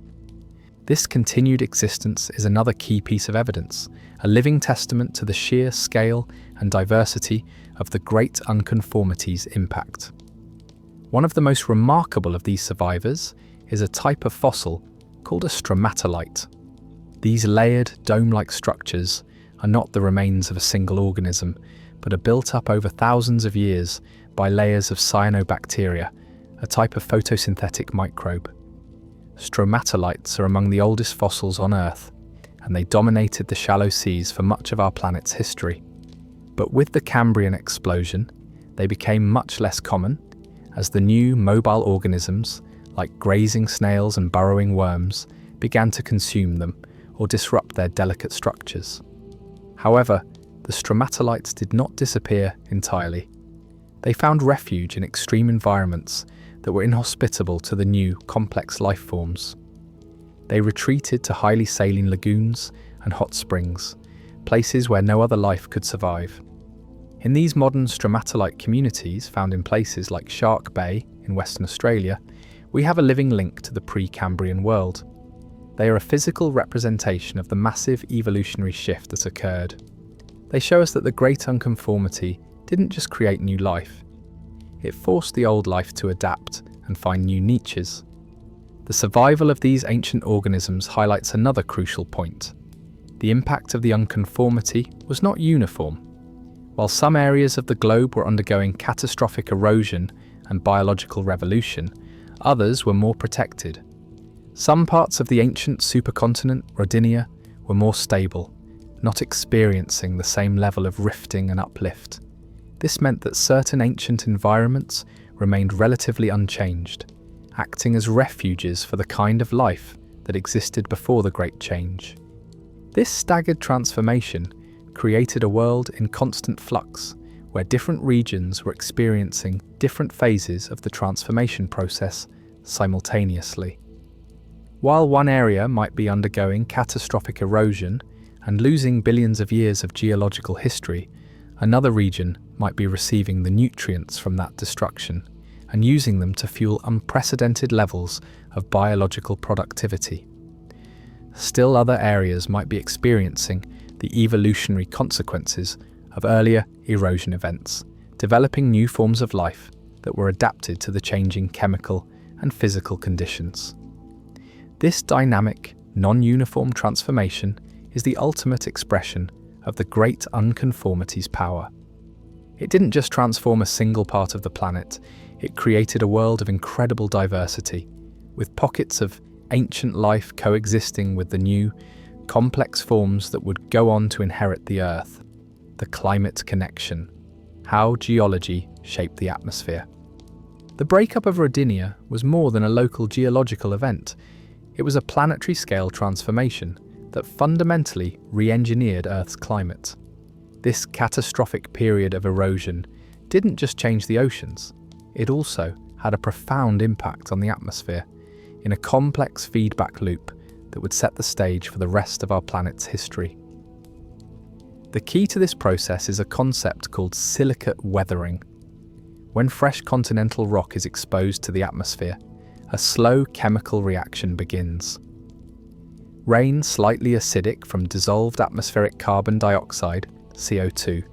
This continued existence is another key piece of evidence, a living testament to the sheer scale and diversity of the Great Unconformity's impact. One of the most remarkable of these survivors is a type of fossil called a stromatolite. These layered, dome-like structures are not the remains of a single organism, but are built up over thousands of years by layers of cyanobacteria, a type of photosynthetic microbe. Stromatolites are among the oldest fossils on Earth, and they dominated the shallow seas for much of our planet's history. But with the Cambrian explosion, they became much less common, as the new mobile organisms, like grazing snails and burrowing worms, began to consume them or disrupt their delicate structures. However, the stromatolites did not disappear entirely. They found refuge in extreme environments that were inhospitable to the new, complex life forms. They retreated to highly saline lagoons and hot springs, places where no other life could survive. In these modern stromatolite communities, found in places like Shark Bay in Western Australia, we have a living link to the pre-Cambrian world. They are a physical representation of the massive evolutionary shift that occurred. They show us that the Great Unconformity didn't just create new life. It forced the old life to adapt and find new niches. The survival of these ancient organisms highlights another crucial point. The impact of the unconformity was not uniform. While some areas of the globe were undergoing catastrophic erosion and biological revolution, others were more protected. Some parts of the ancient supercontinent, Rodinia, were more stable, not experiencing the same level of rifting and uplift. This meant that certain ancient environments remained relatively unchanged, acting as refuges for the kind of life that existed before the Great Change. This staggered transformation created a world in constant flux, where different regions were experiencing different phases of the transformation process simultaneously. While one area might be undergoing catastrophic erosion and losing billions of years of geological history, another region might be receiving the nutrients from that destruction and using them to fuel unprecedented levels of biological productivity. Still, other areas might be experiencing the evolutionary consequences of earlier erosion events, developing new forms of life that were adapted to the changing chemical and physical conditions. This dynamic, non-uniform transformation is the ultimate expression of the great unconformity's power. It didn't just transform a single part of the planet, it created a world of incredible diversity, with pockets of ancient life coexisting with the new, complex forms that would go on to inherit the Earth. The climate connection. How geology shaped the atmosphere. The breakup of Rodinia was more than a local geological event. It was a planetary-scale transformation that fundamentally re-engineered Earth's climate. This catastrophic period of erosion didn't just change the oceans, it also had a profound impact on the atmosphere, in a complex feedback loop that would set the stage for the rest of our planet's history. The key to this process is a concept called silicate weathering. When fresh continental rock is exposed to the atmosphere, a slow chemical reaction begins. Rain, slightly acidic from dissolved atmospheric carbon dioxide, CO2,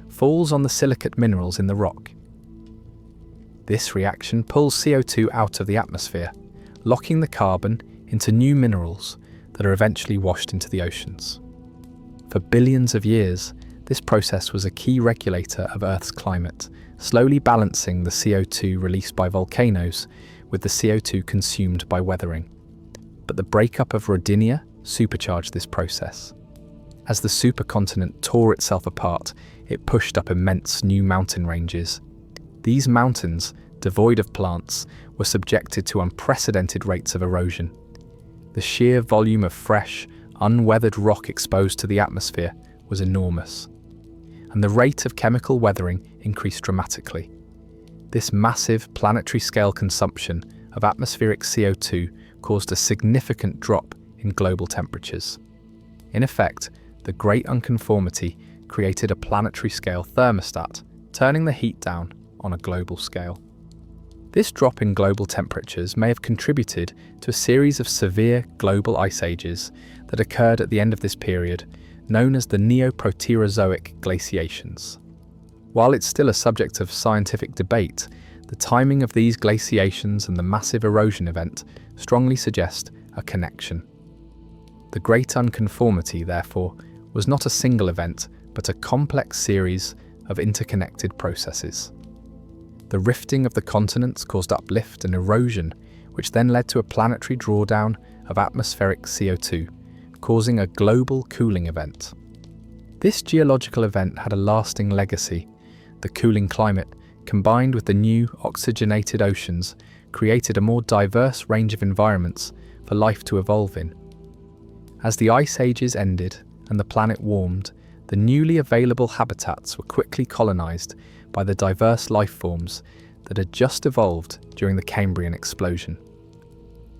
falls on the silicate minerals in the rock. This reaction pulls CO2 out of the atmosphere, locking the carbon into new minerals that are eventually washed into the oceans. For billions of years, this process was a key regulator of Earth's climate, slowly balancing the CO2 released by volcanoes with the CO2 consumed by weathering. But the breakup of Rodinia supercharged this process. As the supercontinent tore itself apart, it pushed up immense new mountain ranges. These mountains, devoid of plants, were subjected to unprecedented rates of erosion. The sheer volume of fresh, unweathered rock exposed to the atmosphere was enormous, and the rate of chemical weathering increased dramatically. This massive planetary-scale consumption of atmospheric CO2 caused a significant drop in global temperatures. In effect, the Great Unconformity created a planetary-scale thermostat, turning the heat down on a global scale. This drop in global temperatures may have contributed to a series of severe global ice ages that occurred at the end of this period, known as the Neoproterozoic glaciations. While it's still a subject of scientific debate, the timing of these glaciations and the massive erosion event strongly suggest a connection. The Great Unconformity, therefore, was not a single event, but a complex series of interconnected processes. The rifting of the continents caused uplift and erosion, which then led to a planetary drawdown of atmospheric CO2, causing a global cooling event. This geological event had a lasting legacy. The cooling climate, combined with the new oxygenated oceans, created a more diverse range of environments for life to evolve in. As the ice ages ended and the planet warmed, the newly available habitats were quickly colonized by the diverse life forms that had just evolved during the Cambrian explosion.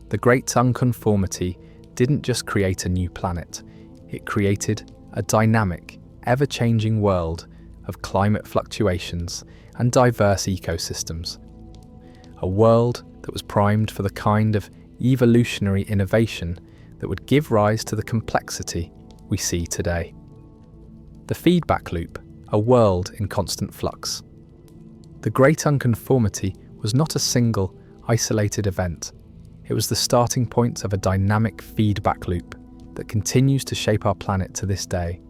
The Great Unconformity didn't just create a new planet, it created a dynamic, ever-changing world of climate fluctuations and diverse ecosystems. A world that was primed for the kind of evolutionary innovation that would give rise to the complexity we see today. The feedback loop, a world in constant flux. The Great Unconformity was not a single, isolated event. It was the starting point of a dynamic feedback loop that continues to shape our planet to this day.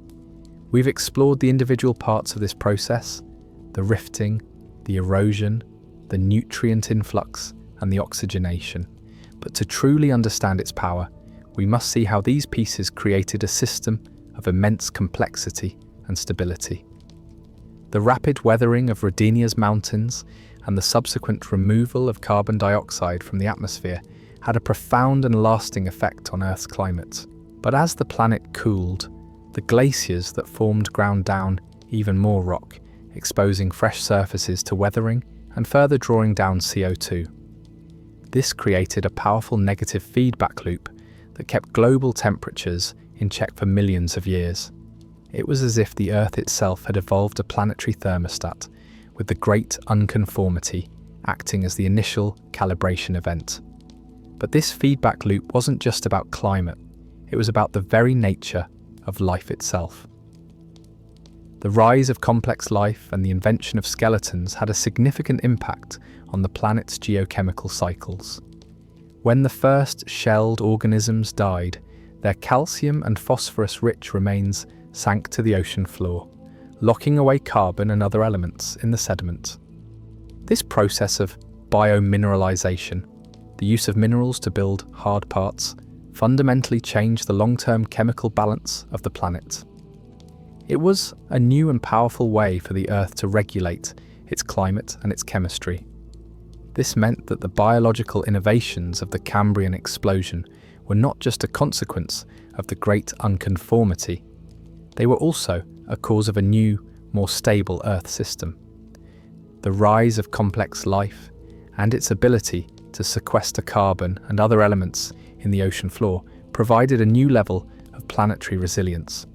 We've explored the individual parts of this process, the rifting, the erosion, the nutrient influx, and the oxygenation. But to truly understand its power, we must see how these pieces created a system of immense complexity and stability. The rapid weathering of Rodinia's mountains and the subsequent removal of carbon dioxide from the atmosphere had a profound and lasting effect on Earth's climate. But as the planet cooled, the glaciers that formed ground down even more rock, exposing fresh surfaces to weathering and further drawing down CO2. This created a powerful negative feedback loop that kept global temperatures in check for millions of years. It was as if the Earth itself had evolved a planetary thermostat, with the Great Unconformity acting as the initial calibration event. But this feedback loop wasn't just about climate, it was about the very nature of life itself. The rise of complex life and the invention of skeletons had a significant impact on the planet's geochemical cycles. When the first shelled organisms died, their calcium and phosphorus-rich remains sank to the ocean floor, locking away carbon and other elements in the sediment. This process of biomineralization, the use of minerals to build hard parts, fundamentally changed the long-term chemical balance of the planet. It was a new and powerful way for the Earth to regulate its climate and its chemistry. This meant that the biological innovations of the Cambrian explosion were not just a consequence of the Great Unconformity, they were also a cause of a new, more stable Earth system. The rise of complex life and its ability to sequester carbon and other elements in the ocean floor provided a new level of planetary resilience.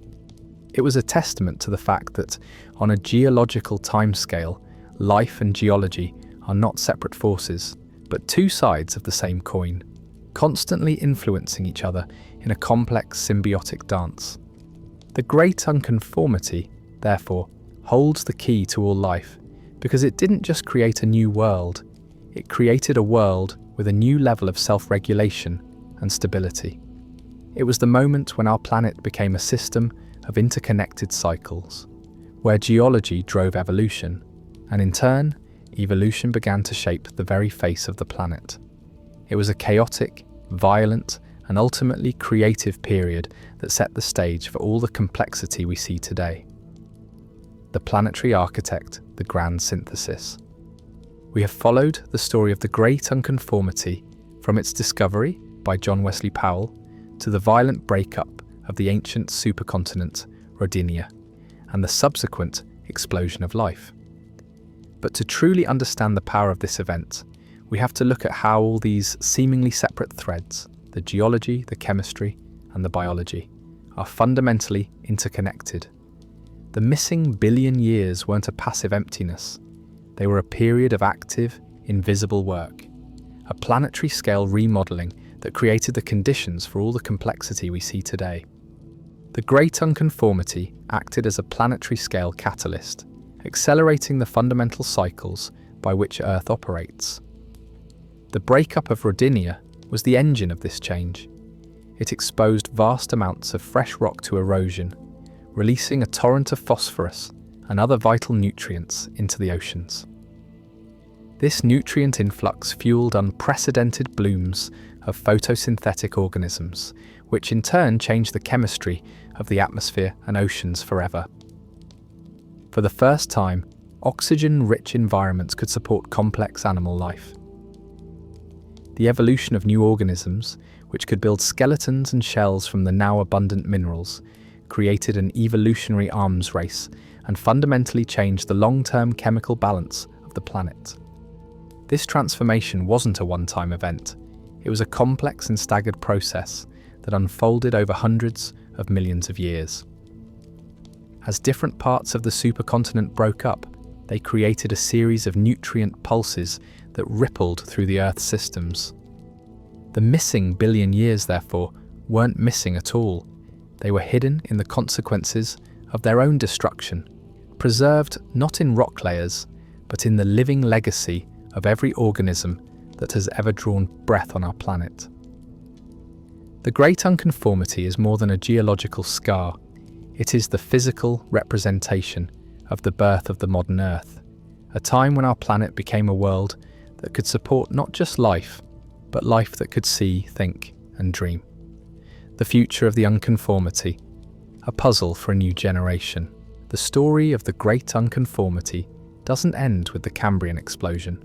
It was a testament to the fact that, on a geological timescale, life and geology are not separate forces, but two sides of the same coin, constantly influencing each other in a complex symbiotic dance. The Great Unconformity, therefore, holds the key to all life, because it didn't just create a new world, it created a world with a new level of self-regulation and stability. It was the moment when our planet became a system of interconnected cycles, where geology drove evolution, and in turn, evolution began to shape the very face of the planet. It was a chaotic, violent, and ultimately creative period that set the stage for all the complexity we see today. The planetary architect, the grand synthesis. We have followed the story of the Great Unconformity from its discovery by John Wesley Powell to the violent breakup of the ancient supercontinent Rodinia and the subsequent explosion of life. But to truly understand the power of this event, we have to look at how all these seemingly separate threads, the geology, the chemistry, and the biology, are fundamentally interconnected. The missing billion years weren't a passive emptiness. They were a period of active, invisible work, a planetary scale remodeling that created the conditions for all the complexity we see today. The Great Unconformity acted as a planetary scale catalyst, accelerating the fundamental cycles by which Earth operates. The breakup of Rodinia was the engine of this change. It exposed vast amounts of fresh rock to erosion, releasing a torrent of phosphorus and other vital nutrients into the oceans. This nutrient influx fueled unprecedented blooms of photosynthetic organisms, which in turn changed the chemistry of the atmosphere and oceans forever. For the first time, oxygen-rich environments could support complex animal life. The evolution of new organisms, which could build skeletons and shells from the now abundant minerals, created an evolutionary arms race and fundamentally changed the long-term chemical balance of the planet. This transformation wasn't a one-time event. It was a complex and staggered process that unfolded over hundreds of millions of years. As different parts of the supercontinent broke up, they created a series of nutrient pulses that rippled through the Earth's systems. The missing billion years, therefore, weren't missing at all. They were hidden in the consequences of their own destruction, preserved not in rock layers, but in the living legacy of every organism that has ever drawn breath on our planet. The Great Unconformity is more than a geological scar. It is the physical representation of the birth of the modern Earth, a time when our planet became a world that could support not just life, but life that could see, think, and dream. The future of the unconformity, a puzzle for a new generation. The story of the Great Unconformity doesn't end with the Cambrian explosion.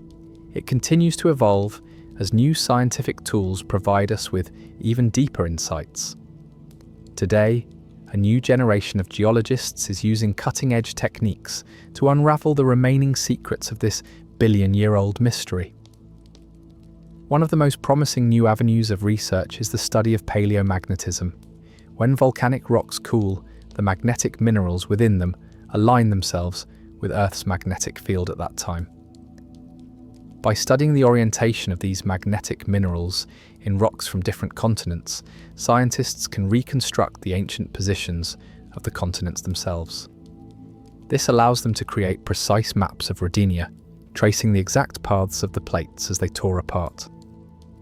It continues to evolve as new scientific tools provide us with even deeper insights. Today, a new generation of geologists is using cutting-edge techniques to unravel the remaining secrets of this billion-year-old mystery. One of the most promising new avenues of research is the study of paleomagnetism. When volcanic rocks cool, the magnetic minerals within them align themselves with Earth's magnetic field at that time. By studying the orientation of these magnetic minerals in rocks from different continents, scientists can reconstruct the ancient positions of the continents themselves. This allows them to create precise maps of Rodinia, tracing the exact paths of the plates as they tore apart.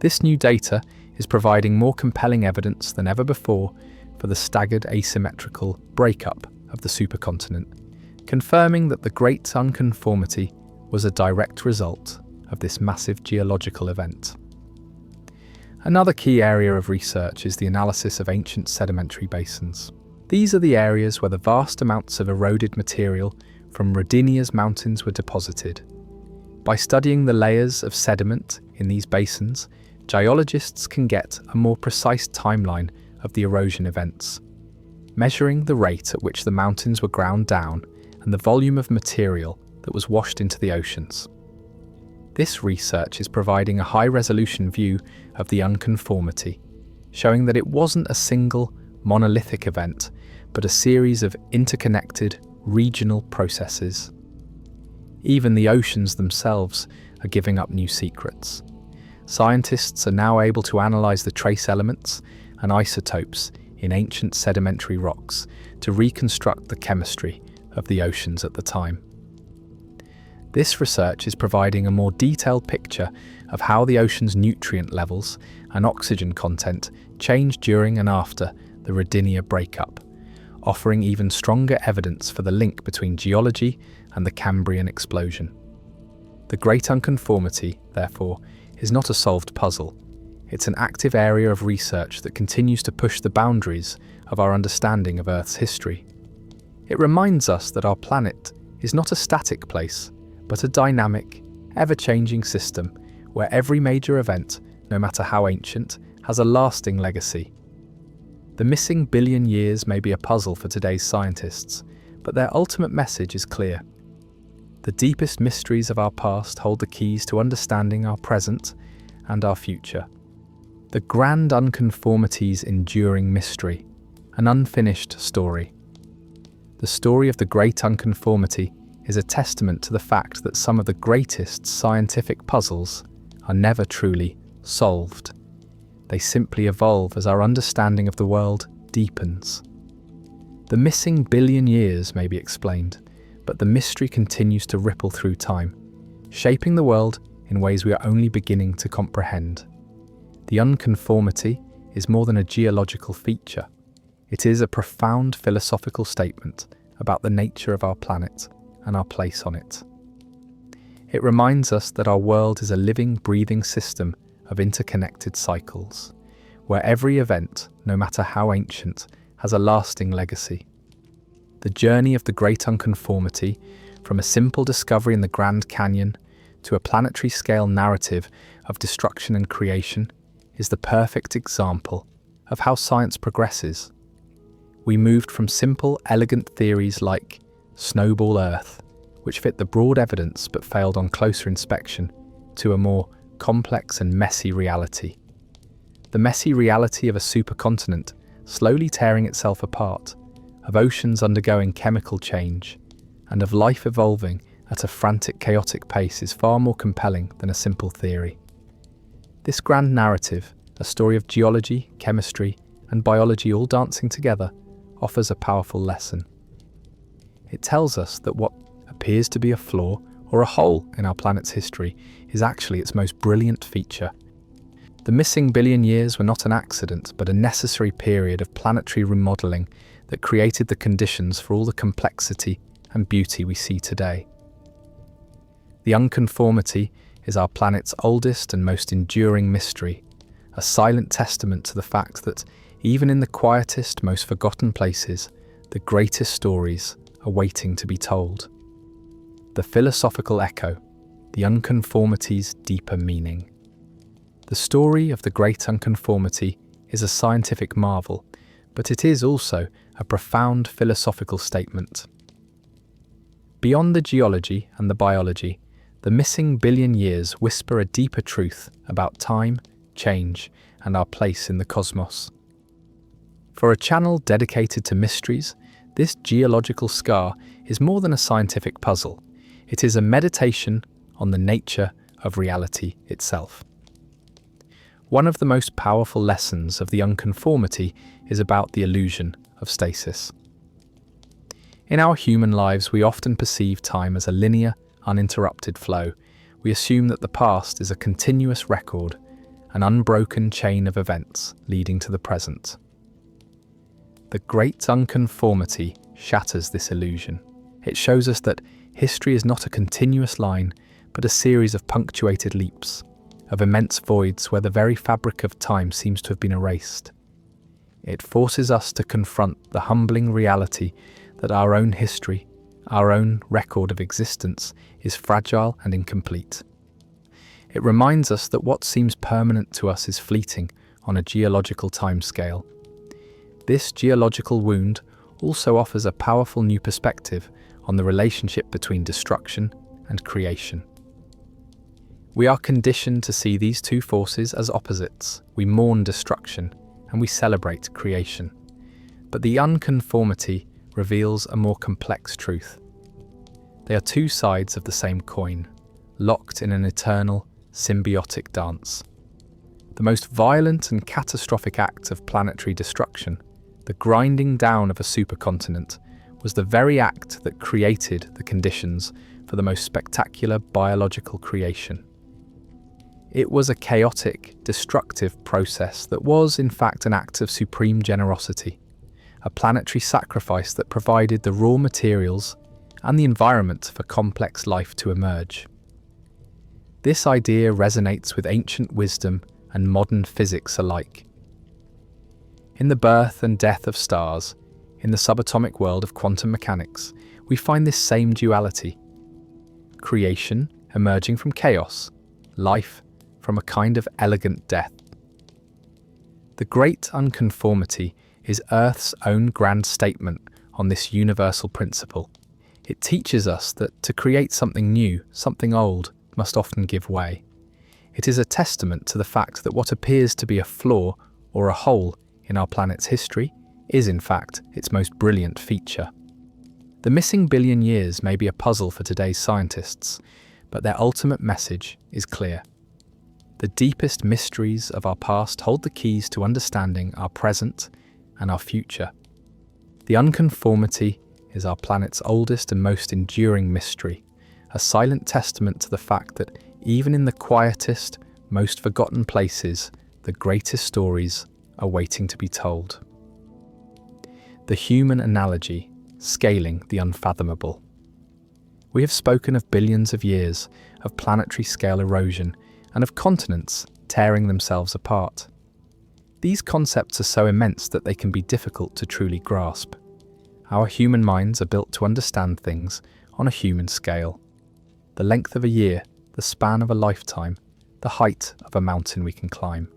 This new data is providing more compelling evidence than ever before for the staggered asymmetrical breakup of the supercontinent, confirming that the Great Unconformity was a direct result of this massive geological event. Another key area of research is the analysis of ancient sedimentary basins. These are the areas where the vast amounts of eroded material from Rodinia's mountains were deposited. By studying the layers of sediment in these basins, geologists can get a more precise timeline of the erosion events, measuring the rate at which the mountains were ground down and the volume of material that was washed into the oceans. This research is providing a high-resolution view of the unconformity, showing that it wasn't a single, monolithic event, but a series of interconnected, regional processes. Even the oceans themselves are giving up new secrets. Scientists are now able to analyze the trace elements and isotopes in ancient sedimentary rocks to reconstruct the chemistry of the oceans at the time. This research is providing a more detailed picture of how the ocean's nutrient levels and oxygen content changed during and after the Rodinia breakup, offering even stronger evidence for the link between geology and the Cambrian explosion. The Great Unconformity, therefore, is not a solved puzzle. It's an active area of research that continues to push the boundaries of our understanding of Earth's history. It reminds us that our planet is not a static place, but a dynamic, ever-changing system where every major event, no matter how ancient, has a lasting legacy. The missing billion years may be a puzzle for today's scientists, but their ultimate message is clear. The deepest mysteries of our past hold the keys to understanding our present and our future. The Grand Unconformity's enduring mystery, an unfinished story. The story of the Great Unconformity is a testament to the fact that some of the greatest scientific puzzles are never truly solved. They simply evolve as our understanding of the world deepens. The missing billion years may be explained, but the mystery continues to ripple through time, shaping the world in ways we are only beginning to comprehend. The unconformity is more than a geological feature. It is a profound philosophical statement about the nature of our planet and our place on it. It reminds us that our world is a living, breathing system of interconnected cycles, where every event, no matter how ancient, has a lasting legacy. The journey of the Great Unconformity, from a simple discovery in the Grand Canyon to a planetary-scale narrative of destruction and creation, is the perfect example of how science progresses. We moved from simple, elegant theories like Snowball Earth, which fit the broad evidence but failed on closer inspection, to a more complex and messy reality. The messy reality of a supercontinent slowly tearing itself apart, of oceans undergoing chemical change, and of life evolving at a frantic, chaotic pace is far more compelling than a simple theory. This grand narrative, a story of geology, chemistry, and biology all dancing together, offers a powerful lesson. It tells us that what appears to be a flaw or a hole in our planet's history is actually its most brilliant feature. The missing billion years were not an accident, but a necessary period of planetary remodeling that created the conditions for all the complexity and beauty we see today. The unconformity is our planet's oldest and most enduring mystery, a silent testament to the fact that even in the quietest, most forgotten places, the greatest stories are waiting to be told. The philosophical echo, the unconformity's deeper meaning. The story of the great unconformity is a scientific marvel, but it is also a profound philosophical statement. Beyond the geology and the biology, the missing billion years whisper a deeper truth about time, change, and our place in the cosmos. For a channel dedicated to mysteries, this geological scar is more than a scientific puzzle. It is a meditation on the nature of reality itself. One of the most powerful lessons of the unconformity is about the illusion of stasis. In our human lives, we often perceive time as a linear, uninterrupted flow. We assume that the past is a continuous record, an unbroken chain of events leading to the present. The great unconformity shatters this illusion. It shows us that history is not a continuous line, but a series of punctuated leaps, of immense voids where the very fabric of time seems to have been erased. It forces us to confront the humbling reality that our own history, our own record of existence, is fragile and incomplete. It reminds us that what seems permanent to us is fleeting on a geological timescale. This geological wound also offers a powerful new perspective on the relationship between destruction and creation. We are conditioned to see these two forces as opposites. We mourn destruction and we celebrate creation. But the unconformity reveals a more complex truth. They are two sides of the same coin, locked in an eternal, symbiotic dance. The most violent and catastrophic act of planetary destruction, the grinding down of a supercontinent, was the very act that created the conditions for the most spectacular biological creation. It was a chaotic, destructive process that was, in fact, an act of supreme generosity, a planetary sacrifice that provided the raw materials and the environment for complex life to emerge. This idea resonates with ancient wisdom and modern physics alike. In the birth and death of stars, in the subatomic world of quantum mechanics, we find this same duality. Creation emerging from chaos, life from a kind of elegant death. The great unconformity is Earth's own grand statement on this universal principle. It teaches us that to create something new, something old must often give way. It is a testament to the fact that what appears to be a flaw or a hole in our planet's history is in fact its most brilliant feature. The missing billion years may be a puzzle for today's scientists, but their ultimate message is clear. The deepest mysteries of our past hold the keys to understanding our present and our future. The unconformity is our planet's oldest and most enduring mystery, a silent testament to the fact that even in the quietest, most forgotten places, the greatest stories are waiting to be told. The human analogy, scaling the unfathomable. We have spoken of billions of years of planetary scale erosion and of continents tearing themselves apart. These concepts are so immense that they can be difficult to truly grasp. Our human minds are built to understand things on a human scale. The length of a year, the span of a lifetime, the height of a mountain we can climb.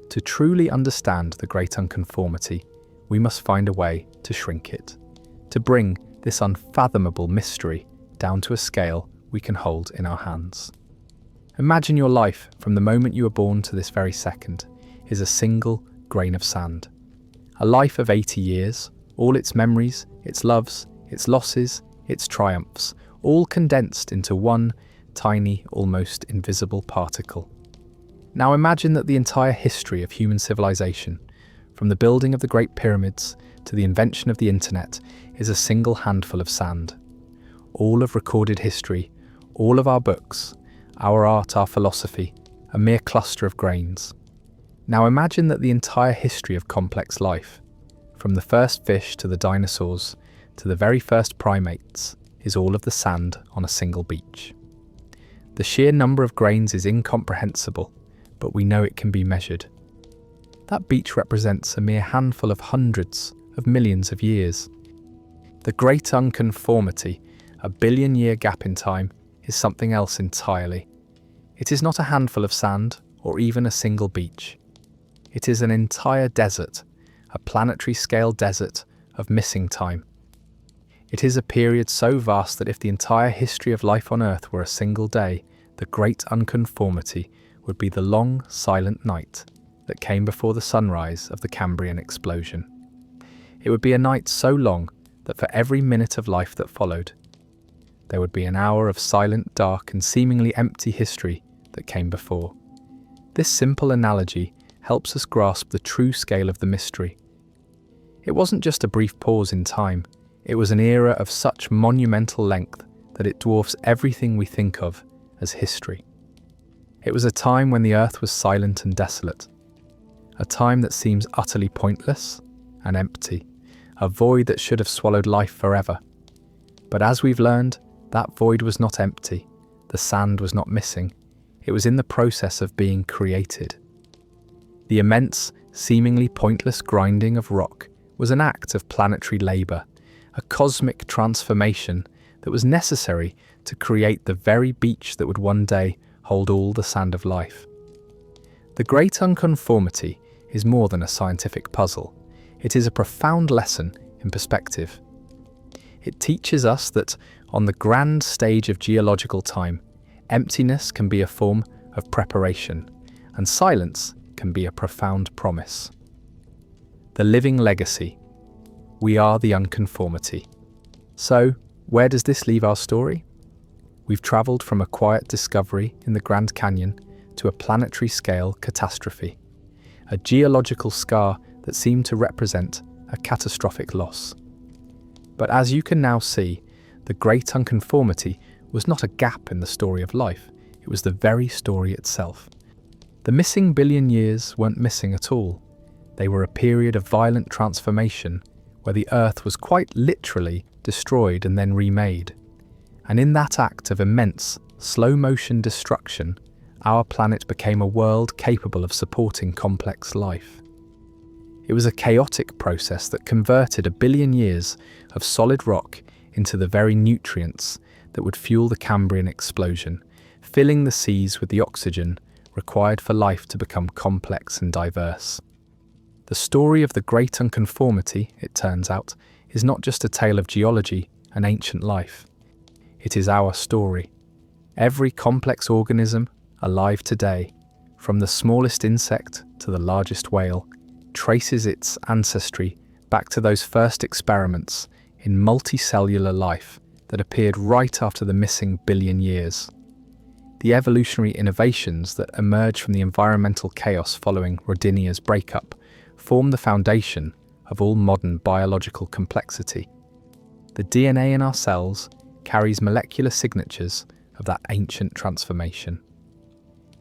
To truly understand the great unconformity, we must find a way to shrink it, to bring this unfathomable mystery down to a scale we can hold in our hands. Imagine your life from the moment you were born to this very second is a single grain of sand. A life of 80 years, all its memories, its loves, its losses, its triumphs, all condensed into one tiny, almost invisible particle. Now imagine that the entire history of human civilization, from the building of the Great Pyramids to the invention of the internet, is a single handful of sand. All of recorded history, all of our books, our art, our philosophy, a mere cluster of grains. Now imagine that the entire history of complex life, from the first fish to the dinosaurs to the very first primates, is all of the sand on a single beach. The sheer number of grains is incomprehensible, but we know it can be measured. That beach represents a mere handful of hundreds of millions of years. The great unconformity, a billion-year gap in time, is something else entirely. It is not a handful of sand or even a single beach. It is an entire desert, a planetary-scale desert of missing time. It is a period so vast that if the entire history of life on Earth were a single day, the great unconformity would be the long, silent night that came before the sunrise of the Cambrian explosion. It would be a night so long that for every minute of life that followed, there would be an hour of silent, dark, and seemingly empty history that came before. This simple analogy helps us grasp the true scale of the mystery. It wasn't just a brief pause in time, it was an era of such monumental length that it dwarfs everything we think of as history. It was a time when the earth was silent and desolate, a time that seems utterly pointless and empty, a void that should have swallowed life forever. But as we've learned, that void was not empty, the sand was not missing, it was in the process of being created. The immense, seemingly pointless grinding of rock was an act of planetary labour, a cosmic transformation that was necessary to create the very beach that would one day hold all the sand of life. The great unconformity is more than a scientific puzzle. It is a profound lesson in perspective. It teaches us that on the grand stage of geological time, emptiness can be a form of preparation, and silence can be a profound promise. The living legacy. We are the unconformity. So, where does this leave our story? We've travelled from a quiet discovery in the Grand Canyon to a planetary-scale catastrophe, a geological scar that seemed to represent a catastrophic loss. But as you can now see, the great unconformity was not a gap in the story of life, it was the very story itself. The missing billion years weren't missing at all. They were a period of violent transformation where the Earth was quite literally destroyed and then remade. And in that act of immense, slow-motion destruction, our planet became a world capable of supporting complex life. It was a chaotic process that converted a billion years of solid rock into the very nutrients that would fuel the Cambrian explosion, filling the seas with the oxygen required for life to become complex and diverse. The story of the great unconformity, it turns out, is not just a tale of geology and ancient life. It is our story. Every complex organism alive today, from the smallest insect to the largest whale, traces its ancestry back to those first experiments in multicellular life that appeared right after the missing billion years. The evolutionary innovations that emerged from the environmental chaos following Rodinia's breakup form the foundation of all modern biological complexity. The DNA in our cells carries molecular signatures of that ancient transformation.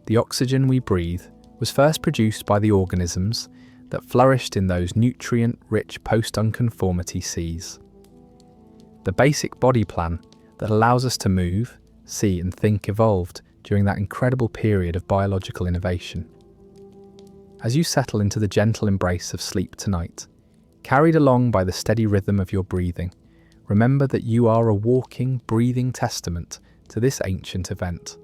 The oxygen we breathe was first produced by the organisms that flourished in those nutrient-rich post-unconformity seas. The basic body plan that allows us to move, see and think evolved during that incredible period of biological innovation. As you settle into the gentle embrace of sleep tonight, carried along by the steady rhythm of your breathing, remember that you are a walking, breathing testament to this ancient event.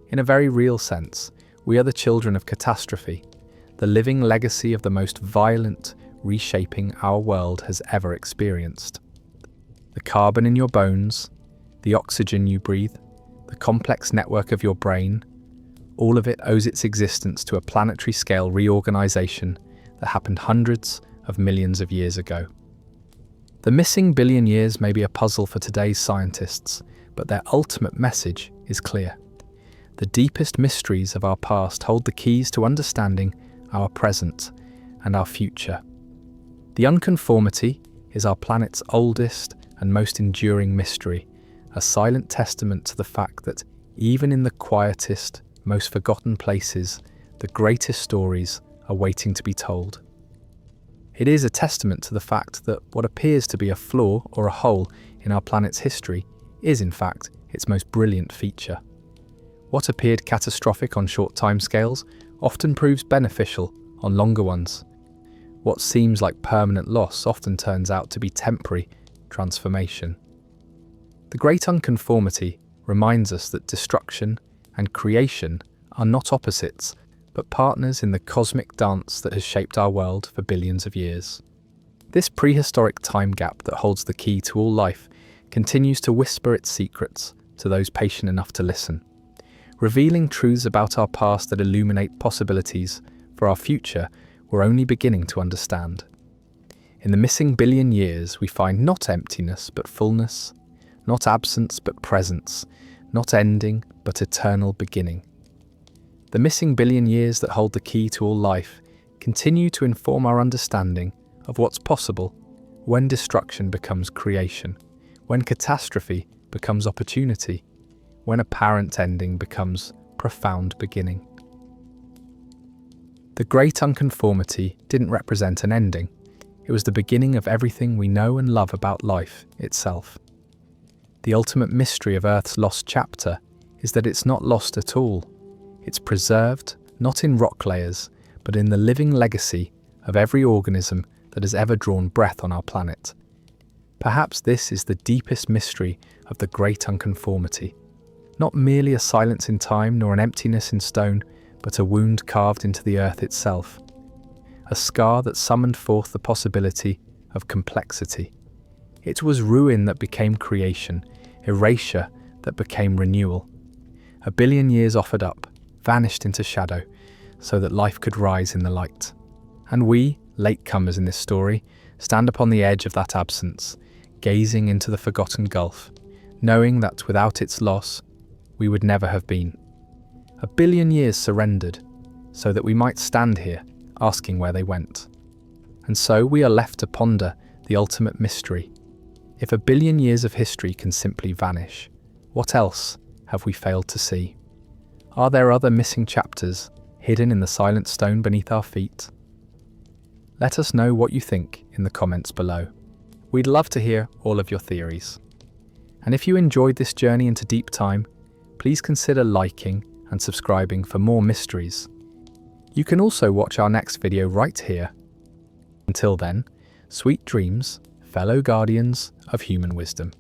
In a very real sense, we are the children of catastrophe, the living legacy of the most violent reshaping our world has ever experienced. The carbon in your bones, the oxygen you breathe, the complex network of your brain, all of it owes its existence to a planetary-scale reorganization that happened hundreds of millions of years ago. The missing billion years may be a puzzle for today's scientists, but their ultimate message is clear. The deepest mysteries of our past hold the keys to understanding our present and our future. The unconformity is our planet's oldest and most enduring mystery, a silent testament to the fact that even in the quietest, most forgotten places, the greatest stories are waiting to be told. It is a testament to the fact that what appears to be a flaw or a hole in our planet's history is in fact its most brilliant feature. What appeared catastrophic on short timescales often proves beneficial on longer ones. What seems like permanent loss often turns out to be temporary transformation. The Great Unconformity reminds us that destruction and creation are not opposites, but partners in the cosmic dance that has shaped our world for billions of years. This prehistoric time gap that holds the key to all life continues to whisper its secrets to those patient enough to listen, revealing truths about our past that illuminate possibilities for our future we're only beginning to understand. In the missing billion years, we find not emptiness but fullness, not absence but presence, not ending but eternal beginning. The missing billion years that hold the key to all life continue to inform our understanding of what's possible when destruction becomes creation, when catastrophe becomes opportunity, when apparent ending becomes profound beginning. The Great Unconformity didn't represent an ending. It was the beginning of everything we know and love about life itself. The ultimate mystery of Earth's lost chapter is that it's not lost at all. It's preserved, not in rock layers, but in the living legacy of every organism that has ever drawn breath on our planet. Perhaps this is the deepest mystery of the Great Unconformity. Not merely a silence in time nor an emptiness in stone, but a wound carved into the earth itself. A scar that summoned forth the possibility of complexity. It was ruin that became creation, erasure that became renewal. A billion years offered up, vanished into shadow, so that life could rise in the light. And we, latecomers in this story, stand upon the edge of that absence, gazing into the forgotten gulf, knowing that without its loss, we would never have been. A billion years surrendered, so that we might stand here, asking where they went. And so we are left to ponder the ultimate mystery. If a billion years of history can simply vanish, what else have we failed to see? Are there other missing chapters hidden in the silent stone beneath our feet? Let us know what you think in the comments below. We'd love to hear all of your theories. And if you enjoyed this journey into deep time, please consider liking and subscribing for more mysteries. You can also watch our next video right here. Until then, sweet dreams, fellow guardians of human wisdom.